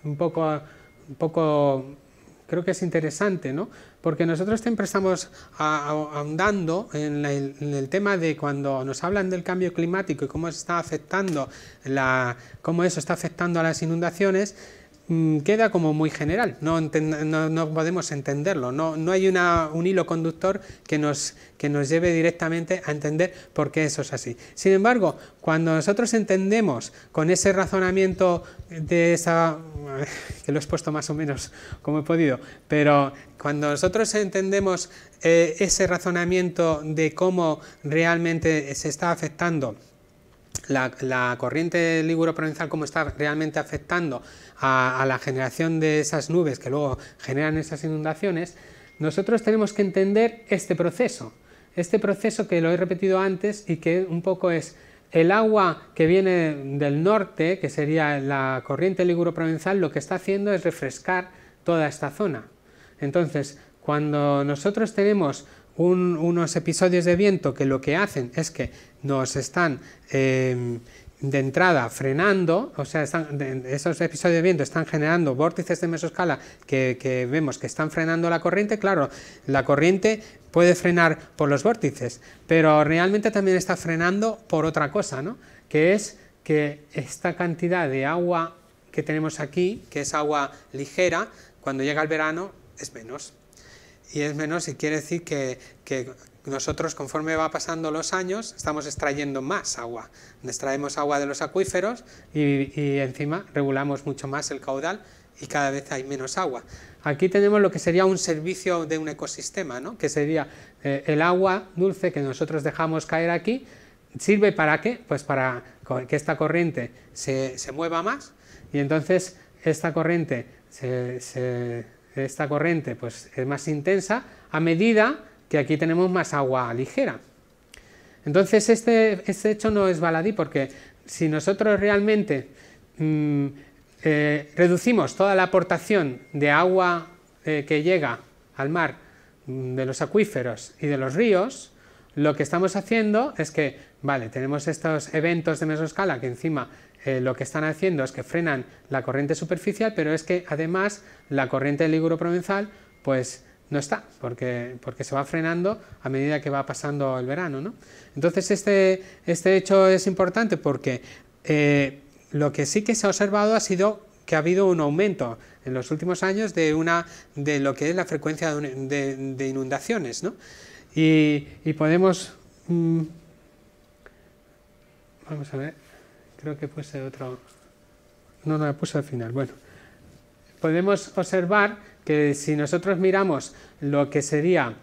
B: un poco, creo que es interesante, ¿no? Porque nosotros siempre estamos ahondando en el tema de cuando nos hablan del cambio climático y cómo está afectando cómo eso está afectando a las inundaciones. Queda como muy general, no podemos entenderlo, no hay un hilo conductor que nos lleve directamente a entender por qué eso es así. Sin embargo, cuando nosotros entendemos con ese razonamiento que lo he expuesto más o menos como he podido, pero cuando nosotros entendemos ese razonamiento de cómo realmente se está afectando la corriente liguro-provenzal, cómo está realmente afectando a la generación de esas nubes que luego generan esas inundaciones, nosotros tenemos que entender este proceso que lo he repetido antes y que un poco es el agua que viene del norte, que sería la corriente liguro-provenzal, lo que está haciendo es refrescar toda esta zona. Entonces, cuando nosotros tenemos unos episodios de viento que lo que hacen es que nos están de entrada frenando, o sea, esos episodios de viento están generando vórtices de mesoscala que vemos que están frenando la corriente. Claro, la corriente puede frenar por los vórtices, pero realmente también está frenando por otra cosa, ¿no? Que es que esta cantidad de agua que tenemos aquí, que es agua ligera, cuando llega el verano es menos. Y es menos y quiere decir que nosotros, conforme va pasando los años, estamos extrayendo más agua. Extraemos agua de los acuíferos y encima regulamos mucho más el caudal y cada vez hay menos agua. Aquí tenemos lo que sería un servicio de un ecosistema, ¿no? Que sería el agua dulce que nosotros dejamos caer aquí. ¿Sirve para qué? Pues para que esta corriente se mueva más y entonces esta corriente pues, es más intensa a medida que aquí tenemos más agua ligera. Entonces este hecho no es baladí, porque si nosotros realmente reducimos toda la aportación de agua que llega al mar de los acuíferos y de los ríos, lo que estamos haciendo es que, vale, tenemos estos eventos de mesoscala que encima lo que están haciendo es que frenan la corriente superficial, pero es que además la corriente liguro-provenzal pues no está, porque se va frenando a medida que va pasando el verano, ¿no? Entonces este hecho es importante porque lo que sí que se ha observado ha sido que ha habido un aumento en los últimos años de lo que es la frecuencia de inundaciones, ¿no? Y podemos... vamos a ver, creo que puse otro... No, la puse al final, bueno. Podemos observar que si nosotros miramos lo que sería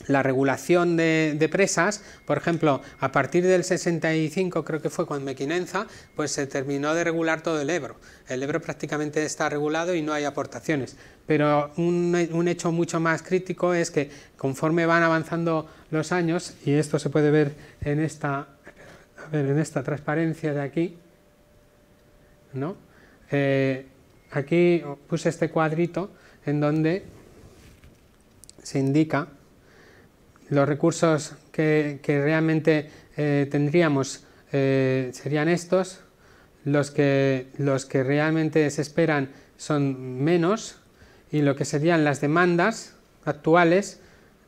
B: la regulación de presas, por ejemplo, a partir del 65, creo que fue con Mequinenza, pues se terminó de regular todo el Ebro. El Ebro prácticamente está regulado y no hay aportaciones. Pero un hecho mucho más crítico es que conforme van avanzando los años, y esto se puede ver en esta transparencia de aquí, ¿no? Aquí puse este cuadrito en donde se indica los recursos que realmente tendríamos serían estos, los que realmente se esperan son menos, y lo que serían las demandas actuales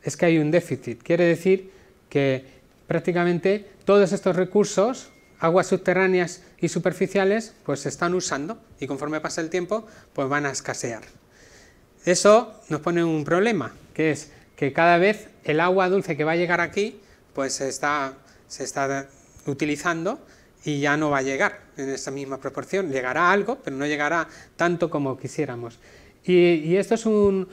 B: es que hay un déficit. Quiere decir que prácticamente todos estos recursos, aguas subterráneas y superficiales, pues se están usando y conforme pasa el tiempo pues van a escasear. Eso nos pone un problema, que es que cada vez el agua dulce que va a llegar aquí pues se está utilizando y ya no va a llegar en esa misma proporción. Llegará algo, pero no llegará tanto como quisiéramos. Y esto es un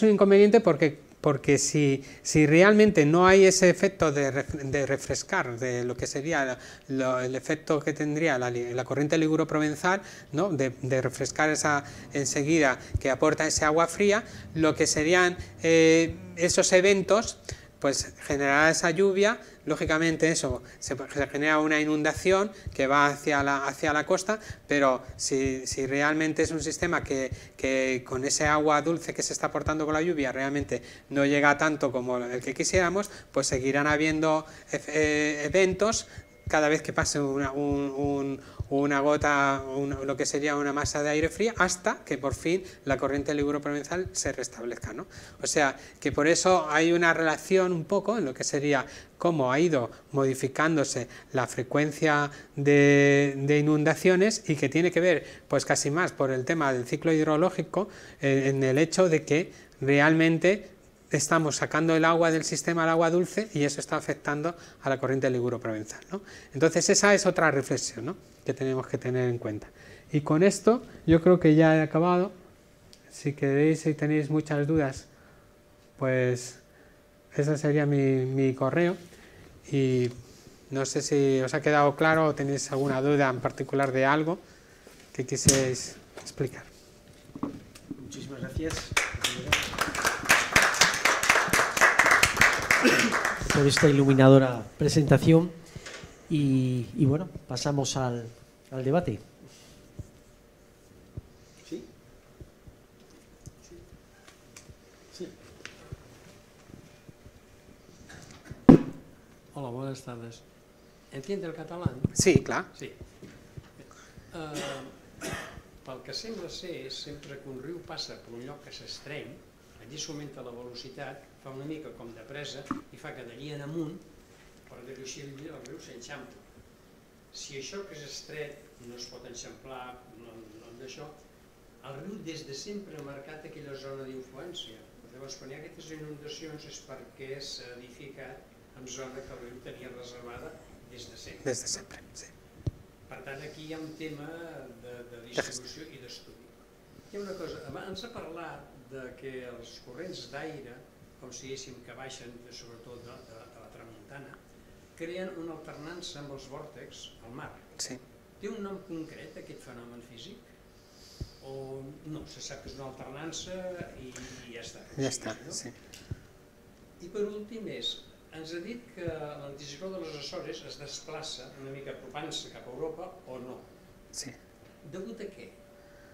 B: inconveniente porque si realmente no hay ese efecto de refrescar, de lo que sería el efecto que tendría la corriente liguro-provenzal, ¿no? de refrescar esa enseguida que aporta ese agua fría, lo que serían esos eventos, pues generará esa lluvia, lógicamente eso se genera una inundación que va hacia la costa, pero si realmente es un sistema que con ese agua dulce que se está aportando con la lluvia realmente no llega tanto como el que quisiéramos, pues seguirán habiendo eventos cada vez que pase una gota, lo que sería una masa de aire fría, hasta que por fin la corriente liguro-provenzal se restablezca, ¿no? O sea, que por eso hay una relación un poco en lo que sería cómo ha ido modificándose la frecuencia de inundaciones y que tiene que ver, pues casi más por el tema del ciclo hidrológico, en el hecho de que realmente estamos sacando el agua del sistema, el agua dulce, y eso está afectando a la corriente liguro-provenzal, ¿no? Entonces esa es otra reflexión, ¿no? Que tenemos que tener en cuenta. Y con esto yo creo que ya he acabado. Si queréis y tenéis muchas dudas, pues ese sería mi correo y No sé si os ha quedado claro o tenéis alguna duda en particular de algo que quisierais explicar.
A: Muchísimas gracias por esta iluminadora presentación y bueno, pasamos al debate. ¿Sí? Sí.
C: Hola, buenas tardes. ¿Entiende el catalán?
B: Sí, clar.
C: Sí. Pel que sembla ser, sempre que un riu passa per un lloc que s'estreny, allí s'augmenta la velocitat, fa una mica com de presa i fa que d'allí en amunt, per dir-ho així, el riu s'enxampla. Si això que és estret no es pot enxamplar, no d'això, el riu des de sempre ha marcat aquella zona d'influència. Llavors, quan hi ha aquestes inundacions és perquè s'ha edificat en zona que el riu tenia reservada des de sempre.
B: Des de sempre, sí.
C: Per tant, aquí hi ha un tema de distribució i d'estudi. Hi ha una cosa, abans ha parlat de que els corrents d'aire, com si diguéssim que baixen sobretot de la tramuntana, creen una alternança amb els vòrtexs al mar.
B: Sí.
C: Té un nom concret aquest fenomen físic? O no, se sap que és una alternança i ja està.
B: Ja està, sí.
C: I per últim ens ha dit que l'anticicló de les Açores es desplaça una mica apropant-se cap a Europa o no.
B: Sí.
C: Degut a què?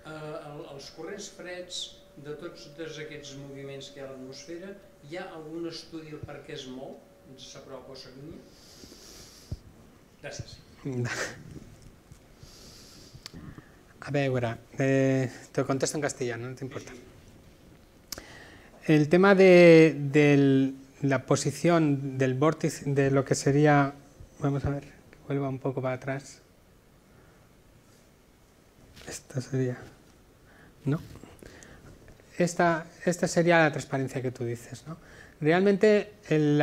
C: Els corrents freds de tots aquests moviments que hi ha a l'atmosfera, hi ha algun estudi del per què es mou? Ens s'apropa o s'allunya? Gràcies.
B: A veure, te contesto en castellano, no te importa. El tema de la posición del vórtice, de lo que sería, vamos a ver, que vuelva un poco para atrás. Esta sería, ¿no? Esta sería la transparencia que tú dices, ¿no? Realmente el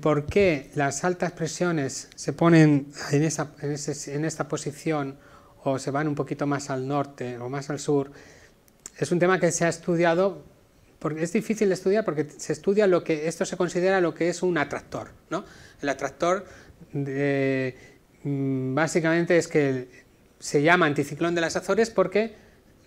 B: por qué las altas presiones se ponen en esta posición o se van un poquito más al norte o más al sur, es un tema que se ha estudiado. Porque es difícil de estudiar porque se estudia esto se considera lo que es un atractor, ¿no? El atractor básicamente es que se llama anticiclón de las Azores porque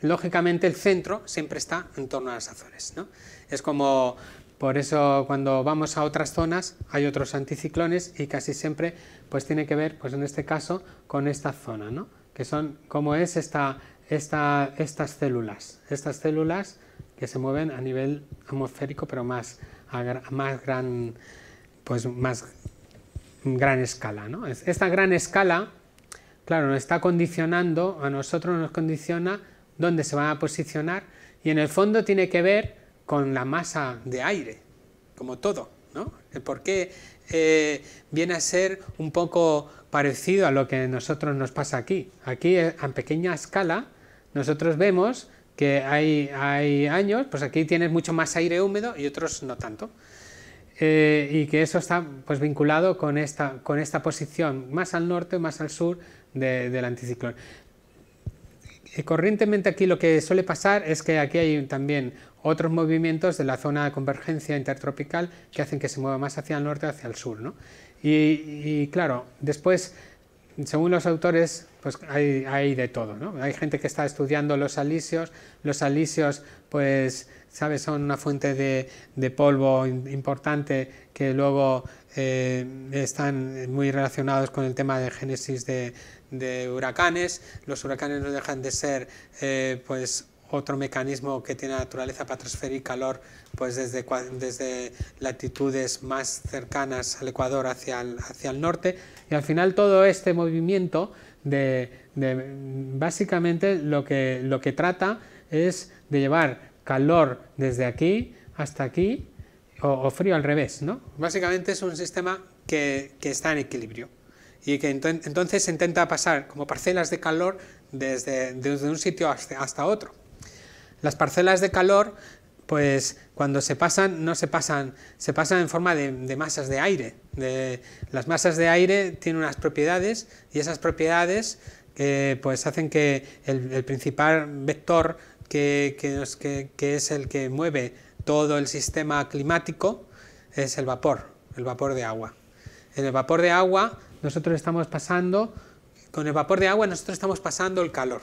B: lógicamente el centro siempre está en torno a las Azores, ¿no? Es como, por eso cuando vamos a otras zonas hay otros anticiclones y casi siempre pues tiene que ver, pues en este caso, con esta zona, ¿no? Que son, como es estas células que se mueven a nivel atmosférico, pero más gran escala, ¿no? Esta gran escala, claro, nos está condicionando, a nosotros nos condiciona dónde se van a posicionar y en el fondo tiene que ver con la masa de aire, como todo, ¿no? El por qué viene a ser un poco parecido a lo que a nosotros nos pasa aquí. Aquí, a pequeña escala, nosotros vemos que hay años, pues aquí tienes mucho más aire húmedo y otros no tanto. Y que eso está pues vinculado con esta posición más al norte o más al sur del anticiclón. Corrientemente aquí lo que suele pasar es que aquí hay también otros movimientos de la zona de convergencia intertropical que hacen que se mueva más hacia el norte o hacia el sur, ¿no? Y claro, después, según los autores, pues hay de todo, ¿no? Hay gente que está estudiando los alisios, pues, ¿sabes? Son una fuente de polvo importante que luego están muy relacionados con el tema de génesis de huracanes. Los huracanes no dejan de ser, pues, otro mecanismo que tiene la naturaleza para transferir calor pues desde latitudes más cercanas al Ecuador hacia el norte, y al final todo este movimiento básicamente lo que trata es de llevar calor desde aquí hasta aquí o frío al revés, ¿no? Básicamente es un sistema que está en equilibrio y que entonces se intenta pasar como parcelas de calor desde un sitio hasta otro. Las parcelas de calor, pues cuando se pasan en forma de masas de aire. Las masas de aire tienen unas propiedades y esas propiedades pues hacen que el principal vector que es el que mueve todo el sistema climático es el vapor. el vapor de agua. En el vapor de agua nosotros estamos pasando, con el vapor de agua nosotros estamos pasando el calor,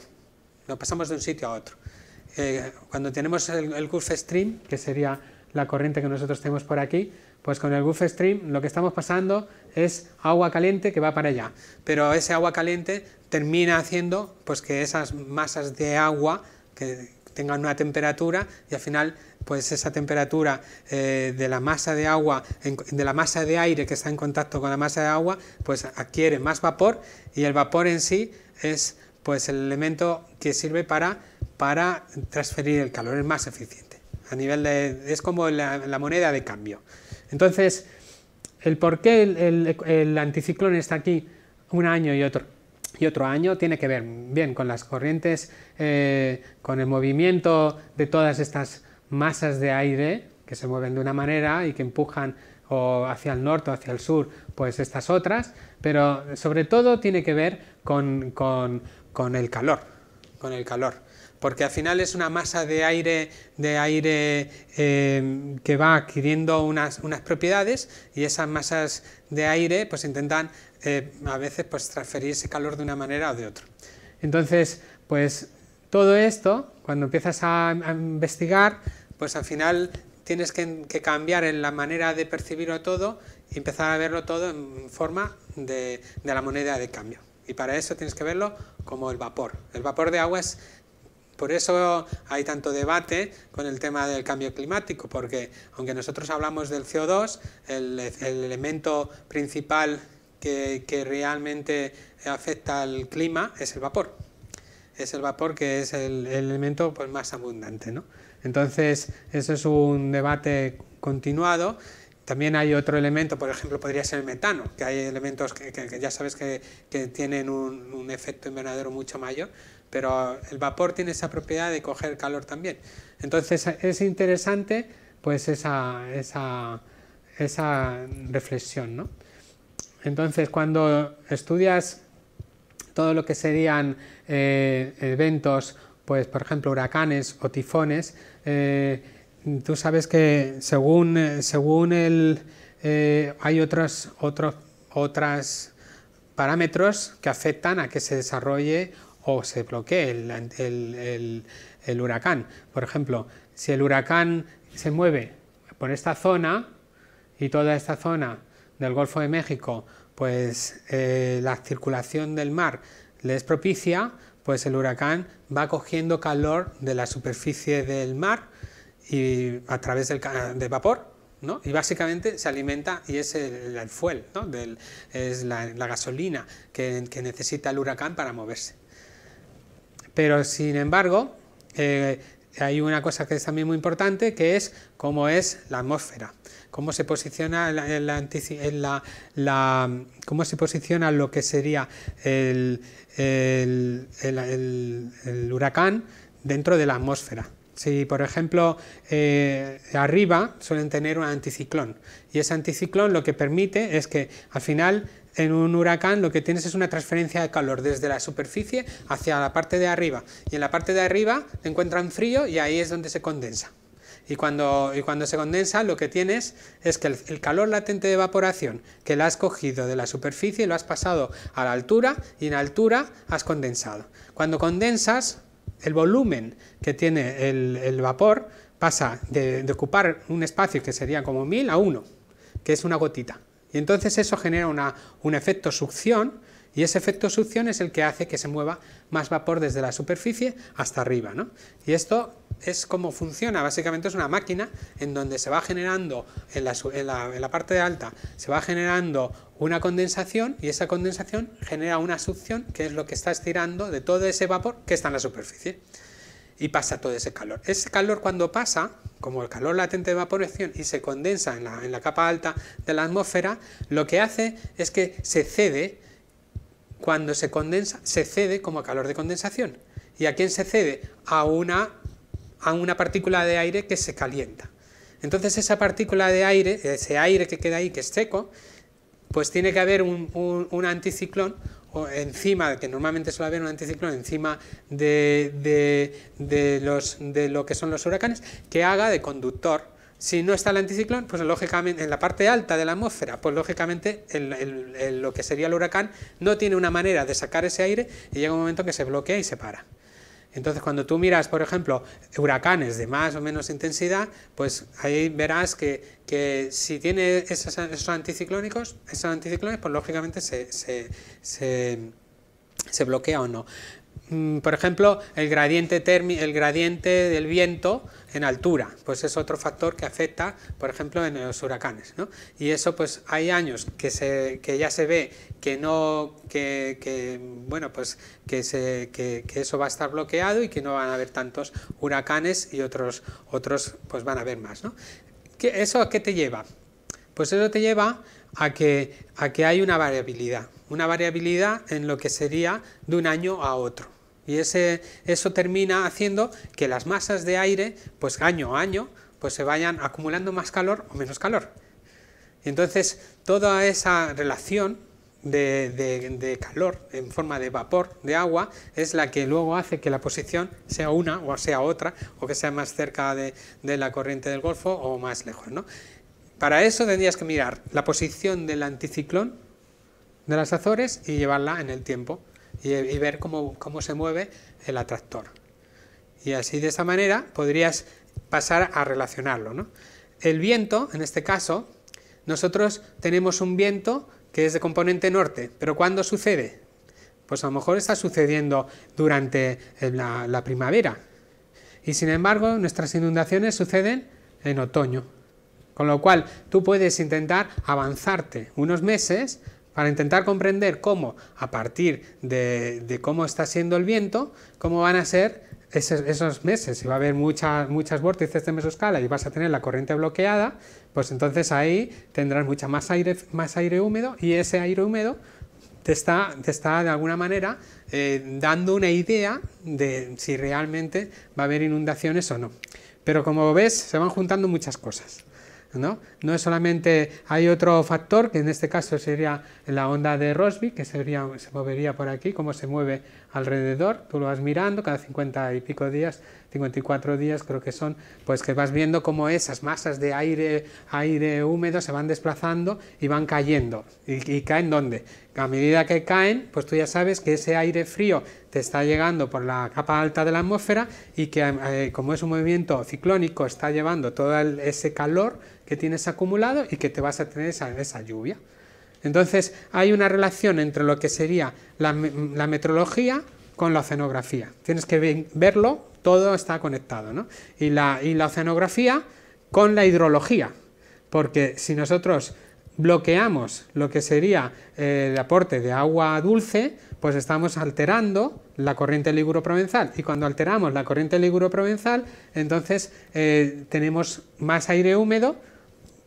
B: lo pasamos de un sitio a otro. Cuando tenemos el Gulf Stream, que sería la corriente que nosotros tenemos por aquí, pues con el Gulf Stream lo que estamos pasando es agua caliente que va para allá, pero ese agua caliente termina haciendo pues que esas masas de agua que tengan una temperatura y al final pues esa temperatura de la masa de agua, de la masa de aire que está en contacto con la masa de agua, pues adquiere más vapor y el vapor en sí es pues el elemento que sirve para transferir el calor, es más eficiente. A nivel es como la moneda de cambio. Entonces, el por qué el anticiclón está aquí un año y otro año tiene que ver bien con las corrientes, con el movimiento de todas estas masas de aire que se mueven de una manera y que empujan o hacia el norte o hacia el sur, pues estas otras, pero sobre todo tiene que ver con el calor, porque al final es una masa de aire que va adquiriendo unas propiedades y esas masas de aire pues intentan a veces pues transferir ese calor de una manera o de otra. Entonces, pues todo esto, cuando empiezas a investigar, pues al final tienes que cambiar en la manera de percibirlo todo y empezar a verlo todo en forma de la moneda de cambio. Y para eso tienes que verlo como el vapor. El vapor de agua es... Por eso hay tanto debate con el tema del cambio climático, porque aunque nosotros hablamos del CO2, el elemento principal que realmente afecta al clima es el vapor. Es el vapor que es el elemento pues, más abundante, ¿no? Entonces, eso es un debate continuado. También hay otro elemento, por ejemplo, podría ser el metano, que hay elementos que ya sabes que tienen un efecto invernadero mucho mayor, pero el vapor tiene esa propiedad de coger calor también. Entonces es interesante pues esa reflexión, ¿no? Entonces cuando estudias todo lo que serían eventos, pues por ejemplo huracanes o tifones, tú sabes que según hay otros parámetros que afectan a que se desarrolle o se bloquee el huracán. Por ejemplo, si el huracán se mueve por esta zona y toda esta zona del Golfo de México, pues la circulación del mar le es propicia, pues el huracán va cogiendo calor de la superficie del mar y a través del vapor, ¿no? Y básicamente se alimenta y es el fuel, ¿no? Es la gasolina que necesita el huracán para moverse. Pero sin embargo, hay una cosa que es también muy importante, que es cómo es la atmósfera, cómo se posiciona cómo se posiciona lo que sería el huracán dentro de la atmósfera. Si, por ejemplo, arriba suelen tener un anticiclón, y ese anticiclón lo que permite es que al final en un huracán lo que tienes es una transferencia de calor desde la superficie hacia la parte de arriba, y en la parte de arriba encuentran frío y ahí es donde se condensa. Y cuando se condensa lo que tienes es que el calor latente de evaporación que lo has cogido de la superficie lo has pasado a la altura y en la altura has condensado. Cuando condensas, el volumen que tiene el vapor pasa de ocupar un espacio que sería como 1000 a 1, que es una gotita. Y entonces eso genera un efecto succión, y ese efecto succión es el que hace que se mueva más vapor desde la superficie hasta arriba, ¿no? Y esto es como funciona, básicamente es una máquina en donde se va generando, en la parte de alta, se va generando una condensación, y esa condensación genera una succión, que es lo que está estirando de todo ese vapor que está en la superficie. Y pasa todo ese calor. Ese calor cuando pasa, como el calor latente de evaporación, y se condensa en la capa alta de la atmósfera, lo que hace es que se cede, cuando se condensa, se cede como calor de condensación. ¿Y a quién se cede? A una partícula de aire que se calienta. Entonces esa partícula de aire, ese aire que queda ahí, que es seco, pues tiene que haber un anticiclón, o encima, que normalmente suele haber un anticiclón encima de lo que son los huracanes, que haga de conductor. Si no está el anticiclón, pues lógicamente en la parte alta de la atmósfera, pues lógicamente lo que sería el huracán no tiene una manera de sacar ese aire y llega un momento que se bloquea y se para. Entonces, cuando tú miras, por ejemplo, huracanes de más o menos intensidad, pues ahí verás que si tiene esos anticiclones, pues lógicamente se bloquea o no. Por ejemplo, el gradiente del viento en altura, pues es otro factor que afecta, por ejemplo, en los huracanes, ¿no? Y eso, pues hay años que ya se ve que no, bueno, pues que eso va a estar bloqueado y que no van a haber tantos huracanes y otros pues van a haber más, ¿no? ¿Eso a qué te lleva? Pues eso te lleva a que hay una variabilidad en lo que sería de un año a otro. Y eso termina haciendo que las masas de aire, pues año a año, pues se vayan acumulando más calor o menos calor. Y entonces toda esa relación de calor en forma de vapor de agua es la que luego hace que la posición sea una o sea otra, o que sea más cerca de la corriente del Golfo o más lejos, ¿no? Para eso tendrías que mirar la posición del anticiclón de las Azores y llevarla en el tiempo y ver cómo se mueve el atractor. Y así, de esa manera, podrías pasar a relacionarlo, ¿no? El viento, en este caso, nosotros tenemos un viento que es de componente norte, pero ¿cuándo sucede? Pues a lo mejor está sucediendo durante la primavera. Y sin embargo, nuestras inundaciones suceden en otoño. Con lo cual, tú puedes intentar avanzarte unos meses para intentar comprender cómo, a partir de cómo está siendo el viento, cómo van a ser esos meses. Si va a haber muchas vórtices de mesoscala y vas a tener la corriente bloqueada, pues entonces ahí tendrás mucha más aire húmedo, y ese aire húmedo te está de alguna manera dando una idea de si realmente va a haber inundaciones o no. Pero como ves, se van juntando muchas cosas, ¿no? No es solamente, hay otro factor que en este caso sería la onda de Rossby, que se movería por aquí, cómo se mueve alrededor. Tú lo vas mirando cada 50 y pico días, 54 días creo que son, pues que vas viendo cómo esas masas de aire húmedo se van desplazando y van cayendo. ¿Y caen dónde? A medida que caen, pues tú ya sabes que ese aire frío te está llegando por la capa alta de la atmósfera y que como es un movimiento ciclónico está llevando todo ese calor que tienes acumulado y que te vas a tener esa lluvia. Entonces hay una relación entre lo que sería la meteorología con la oceanografía. Tienes que verlo, todo está conectado, ¿no? Y la oceanografía con la hidrología, porque si nosotros bloqueamos lo que sería el aporte de agua dulce, pues estamos alterando la corriente liguro-provenzal, y cuando alteramos la corriente liguro-provenzal, entonces tenemos más aire húmedo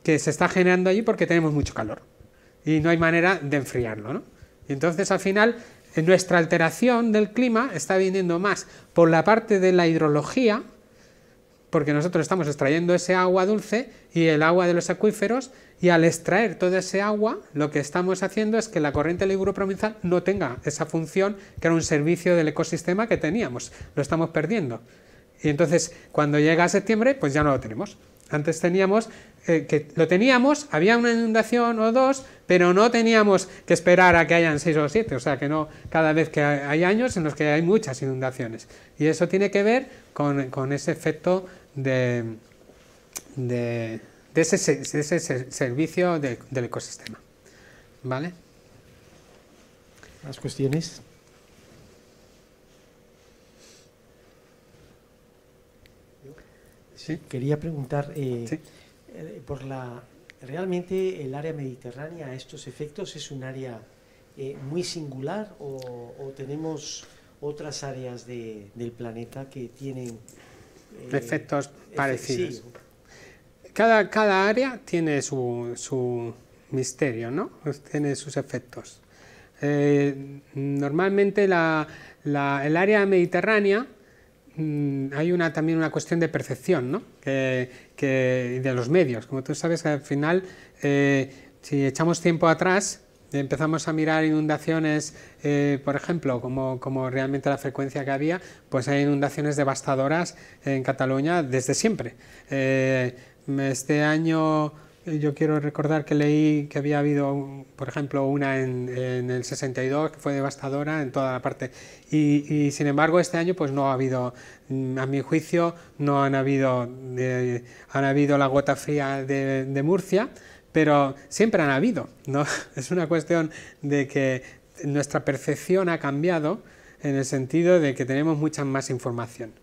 B: que se está generando allí porque tenemos mucho calor y no hay manera de enfriarlo, ¿no? Y entonces al final nuestra alteración del clima está viniendo más por la parte de la hidrología, porque nosotros estamos extrayendo ese agua dulce y el agua de los acuíferos, y al extraer toda ese agua lo que estamos haciendo es que la corriente liguro-provenzal no tenga esa función que era un servicio del ecosistema que teníamos, lo estamos perdiendo. Y entonces cuando llega septiembre pues ya no lo tenemos. Antes teníamos que lo teníamos, había una inundación o dos, pero no teníamos que esperar a que hayan 6 o 7, o sea que no cada vez que hay años en los que hay muchas inundaciones. Y eso tiene que ver con ese efecto de ese servicio del ecosistema. ¿Vale?
A: ¿Más cuestiones?
B: ¿Sí?
A: Quería preguntar
B: ¿Sí?
A: ¿realmente el área mediterránea, estos efectos, es un área muy singular o tenemos otras áreas del planeta que tienen
B: efectos parecidos?
A: Sí.
B: Cada área tiene su misterio, ¿no? Tiene sus efectos. Normalmente el área mediterránea, hay también una cuestión de percepción, ¿no? De los medios. Como tú sabes, al final, si echamos tiempo atrás, empezamos a mirar inundaciones, por ejemplo, como realmente la frecuencia que había, pues hay inundaciones devastadoras en Cataluña desde siempre. Este año yo quiero recordar que leí que había habido, por ejemplo, una en el 62 que fue devastadora en toda la parte, y sin embargo este año pues no ha habido, a mi juicio, no han habido, han habido la gota fría de Murcia, pero siempre han habido, ¿no? Es una cuestión de que nuestra percepción ha cambiado en el sentido de que tenemos mucha más información.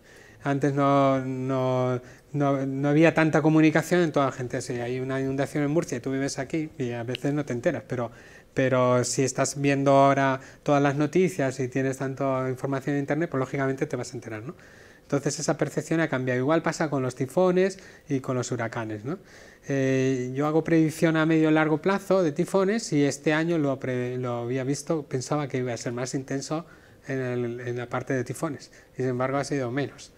B: Antes no había tanta comunicación en toda la gente. Si hay una inundación en Murcia y tú vives aquí, y a veces no te enteras, pero si estás viendo ahora todas las noticias y tienes tanta información en internet, pues lógicamente te vas a enterar, ¿no? Entonces esa percepción ha cambiado. Igual pasa con los tifones y con los huracanes, ¿no? Yo hago predicción a medio y largo plazo de tifones y este año lo había visto, pensaba que iba a ser más intenso en la parte de tifones, y sin embargo ha sido menos.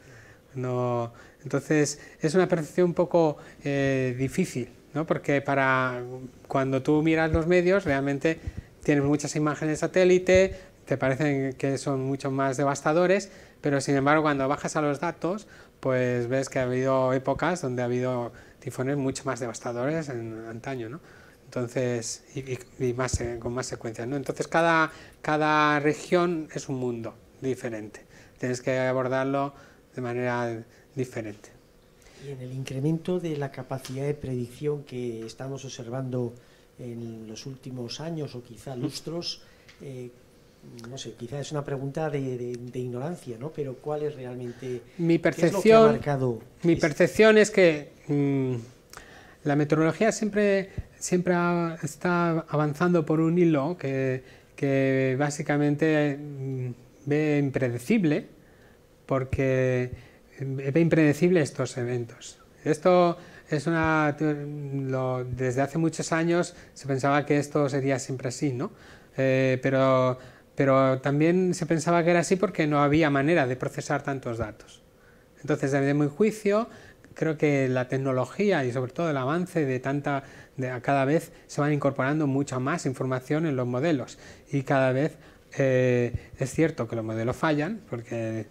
B: No, entonces es una percepción un poco difícil, ¿no? Porque cuando tú miras los medios realmente tienes muchas imágenes de satélite, te parecen que son mucho más devastadores, pero sin embargo cuando bajas a los datos pues ves que ha habido épocas donde ha habido tifones mucho más devastadores en antaño, ¿no? Entonces, y más, con más secuencias, ¿no? Entonces cada región es un mundo diferente, tienes que abordarlo de manera diferente.
A: Y en el incremento de la capacidad de predicción que estamos observando en los últimos años o quizá lustros, no sé, quizá es una pregunta de ignorancia, ¿no? Pero ¿cuál es realmente
B: mi percepción?
A: ¿Qué es lo que ha marcado
B: mi percepción es que la meteorología siempre está avanzando por un hilo que básicamente ve impredecible, porque ve impredecible estos eventos. Esto es desde hace muchos años se pensaba que esto sería siempre así, ¿no? Pero también se pensaba que era así porque no había manera de procesar tantos datos. Entonces, desde mi juicio, creo que la tecnología y sobre todo el avance cada vez se van incorporando mucha más información en los modelos, y cada vez es cierto que los modelos fallan porque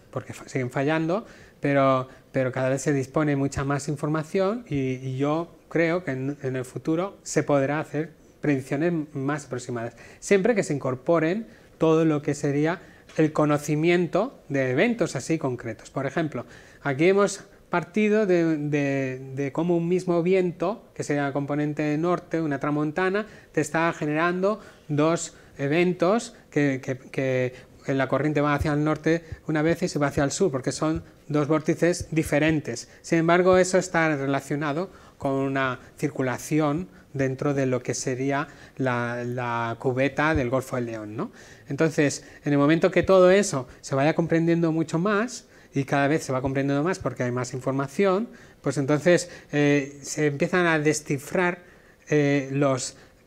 B: siguen fallando, pero cada vez se dispone mucha más información y yo creo que en el futuro se podrá hacer predicciones más aproximadas, siempre que se incorporen todo lo que sería el conocimiento de eventos así concretos. Por ejemplo, aquí hemos partido de cómo un mismo viento, que sería el componente norte, una tramontana, te está generando dos eventos que la corriente va hacia el norte una vez y se va hacia el sur, porque son dos vórtices diferentes. Sin embargo, eso está relacionado con una circulación dentro de lo que sería la cubeta del Golfo del León, ¿no? Entonces, en el momento que todo eso se vaya comprendiendo mucho más, y cada vez se va comprendiendo más porque hay más información, pues entonces se empiezan a descifrar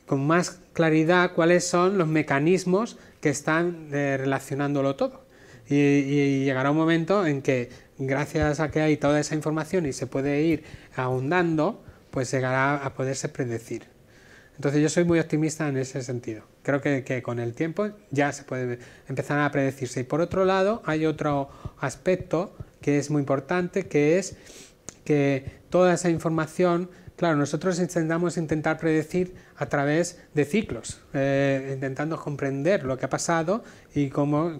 B: con más claridad cuáles son los mecanismos que están relacionándolo todo. Y llegará un momento en que, gracias a que hay toda esa información y se puede ir ahondando, pues llegará a poderse predecir. Entonces yo soy muy optimista en ese sentido. Creo que con el tiempo ya se puede empezar a predecirse. Y por otro lado hay otro aspecto que es muy importante, que es que toda esa información, claro, nosotros intentamos predecir a través de ciclos, intentando comprender lo que ha pasado y cómo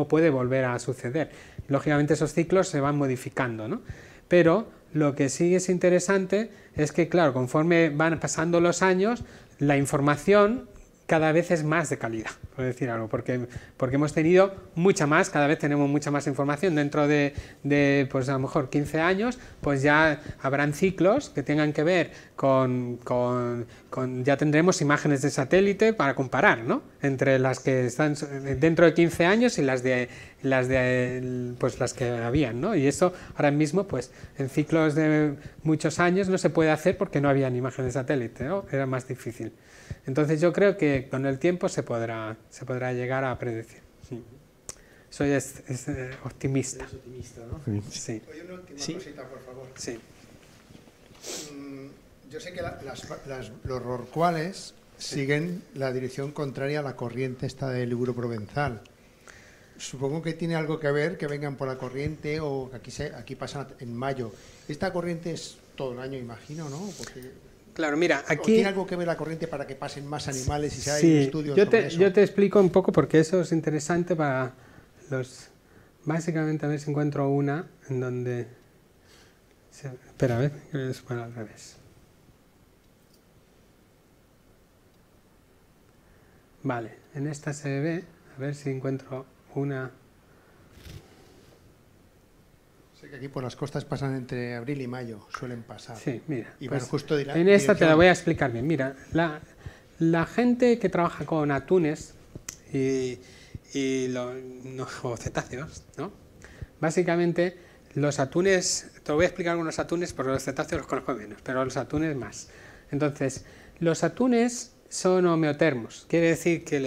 B: puede volver a suceder. Lógicamente esos ciclos se van modificando, ¿no? Pero lo que sí es interesante es que, claro, conforme van pasando los años, la información cada vez es más de calidad, por decir algo, porque hemos tenido mucha más, cada vez tenemos mucha más información. Dentro de pues a lo mejor 15 años, pues ya habrán ciclos que tengan que ver ya tendremos imágenes de satélite para comparar, ¿no? Entre las que están dentro de 15 años y las que habían, ¿no? Y eso ahora mismo, pues en ciclos de muchos años no se puede hacer porque no habían imágenes de satélite, ¿no? Era más difícil. Entonces yo creo que con el tiempo se podrá llegar a predecir. Sí. Soy optimista.
A: Eres optimista, ¿no?
B: Sí.
D: Oye, una última cosita, por favor.
B: Sí.
D: Yo sé que los rorcuales siguen la dirección contraria a la corriente esta del Libro Provenzal. Supongo que tiene algo que ver que vengan por la corriente o que aquí pasan en mayo. ¿Esta corriente es todo el año, imagino, ¿no? Porque,
B: Claro, mira,
D: ¿o
B: aquí...
D: ¿tiene algo que ver la corriente para que pasen más animales y se hagan
B: Sí,
D: estudios sobre eso?
B: yo te explico un poco porque eso es interesante para los... Básicamente, a ver si encuentro una en donde... Espera, a ver, que es para al revés. Vale, en esta se ve, a ver si encuentro una...
D: Sé que aquí por las costas pasan entre abril y mayo, suelen pasar.
B: Sí, mira.
D: Y
B: pues
D: van justo
B: en esta te la voy a explicar bien. Mira, la gente que trabaja con atunes o cetáceos, ¿no? Básicamente, los atunes, te lo voy a explicar algunos atunes porque los cetáceos los conozco menos, pero los atunes más. Entonces, los atunes son homeotermos, quiere decir que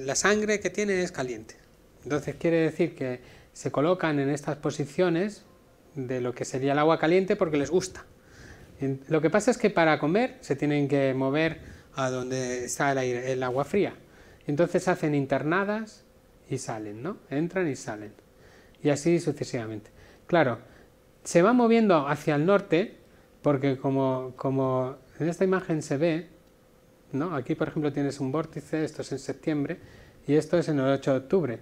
B: la sangre que tienen es caliente. Entonces, quiere decir que se colocan en estas posiciones de lo que sería el agua caliente porque les gusta. Lo que pasa es que para comer se tienen que mover a donde está el agua fría. Entonces hacen internadas y salen, ¿no? Entran y salen. Y así sucesivamente. Claro, se va moviendo hacia el norte porque como en esta imagen se ve, ¿no? Aquí, por ejemplo, tienes un vórtice, esto es en septiembre y esto es en el 8 de octubre.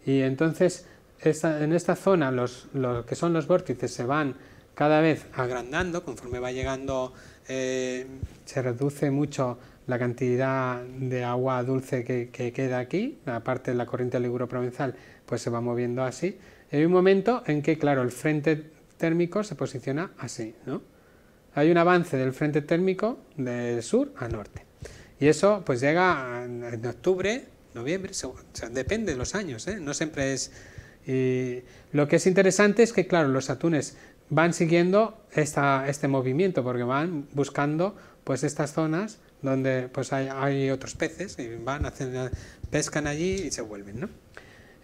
B: Y entonces en esta zona lo que son los vórtices se van cada vez agrandando, conforme va llegando se reduce mucho la cantidad de agua dulce que queda aquí, aparte de la corriente liguro-provenzal, pues se va moviendo así. Y hay un momento en que, claro, el frente térmico se posiciona así, ¿no? Hay un avance del frente térmico de sur a norte. Y eso pues llega en octubre, noviembre, o sea, depende de los años, ¿eh? No siempre es... lo que es interesante es que, claro, los atunes van siguiendo este movimiento porque van buscando pues estas zonas donde pues hay otros peces y pescan allí y se vuelven, ¿no?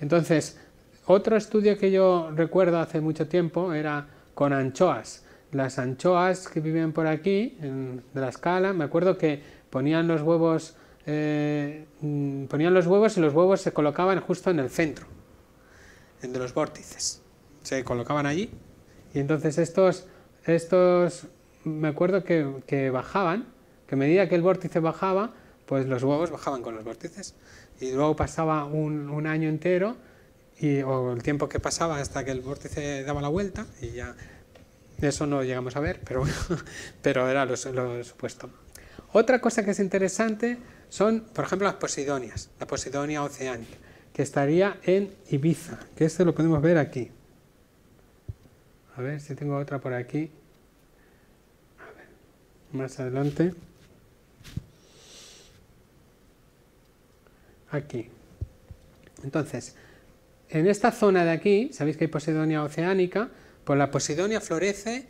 B: Entonces, otro estudio que yo recuerdo hace mucho tiempo era con anchoas. Las anchoas que viven por aquí, de la escala, me acuerdo que ponían los huevos y los huevos se colocaban justo en el centro de los vórtices. Se colocaban allí y entonces estos me acuerdo que bajaban, que a medida que el vórtice bajaba, pues los huevos bajaban con los vórtices. Y luego pasaba un año entero o el tiempo que pasaba hasta que el vórtice daba la vuelta y ya... Eso no lo llegamos a ver, pero bueno, pero era lo supuesto. Otra cosa que es interesante son, por ejemplo, las posidonias, la posidonia oceánica, que estaría en Ibiza, que esto lo podemos ver aquí. A ver si tengo otra por aquí. A ver, más adelante. Aquí. Entonces, en esta zona de aquí, sabéis que hay posidonia oceánica. Pues la posidonia florece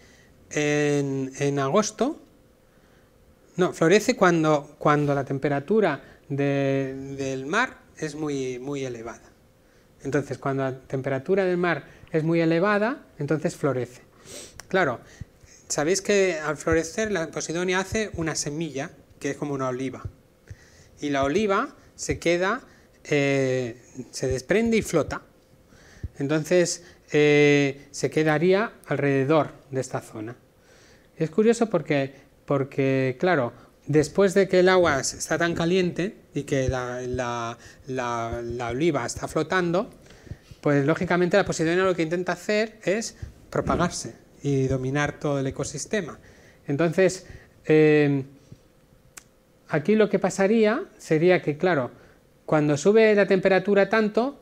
B: en agosto. No, florece cuando la temperatura del mar es muy elevada. Entonces, cuando la temperatura del mar es muy elevada, entonces florece. Claro, sabéis que al florecer la posidonia hace una semilla, que es como una oliva. Y la oliva se queda, se desprende y flota. Entonces, se quedaría alrededor de esta zona. Es curioso porque, claro, después de que el agua está tan caliente y que la oliva está flotando, pues lógicamente la posidonia lo que intenta hacer es propagarse y dominar todo el ecosistema. Entonces, aquí lo que pasaría sería que, claro, cuando sube la temperatura tanto,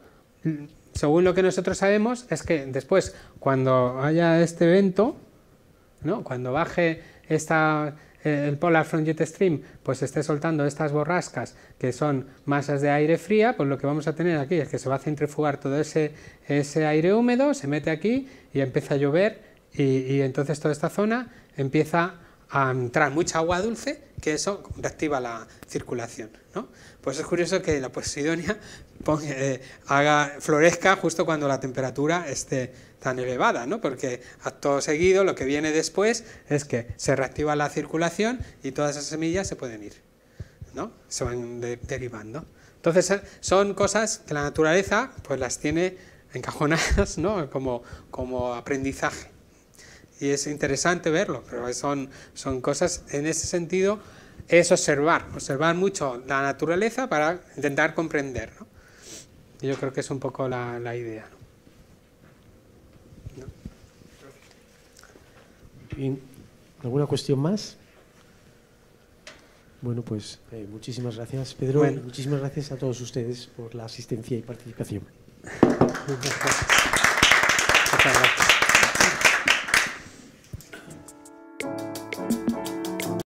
B: según lo que nosotros sabemos, es que después, cuando haya este evento, ¿no? Cuando baje el Polar Front Jet Stream, pues esté soltando estas borrascas que son masas de aire fría, pues lo que vamos a tener aquí es que se va a centrifugar todo ese aire húmedo, se mete aquí y empieza a llover y entonces toda esta zona empieza a entrar mucha agua dulce, que eso reactiva la circulación, ¿no? Pues es curioso que la posidonia florezca justo cuando la temperatura esté tan elevada, ¿no? Porque acto seguido lo que viene después es que se reactiva la circulación y todas esas semillas se pueden ir, ¿no? Se van derivando. Entonces son cosas que la naturaleza pues las tiene encajonadas, ¿no? como aprendizaje. y es interesante verlo, pero son cosas, en ese sentido, es observar mucho la naturaleza para intentar comprender, ¿no? Y yo creo que es un poco la idea, ¿no?
A: Bien. ¿Alguna cuestión más? Bueno, pues muchísimas gracias, Pedro.
B: Bueno.
A: Muchísimas gracias a todos ustedes por la asistencia y participación.
B: Muchas gracias.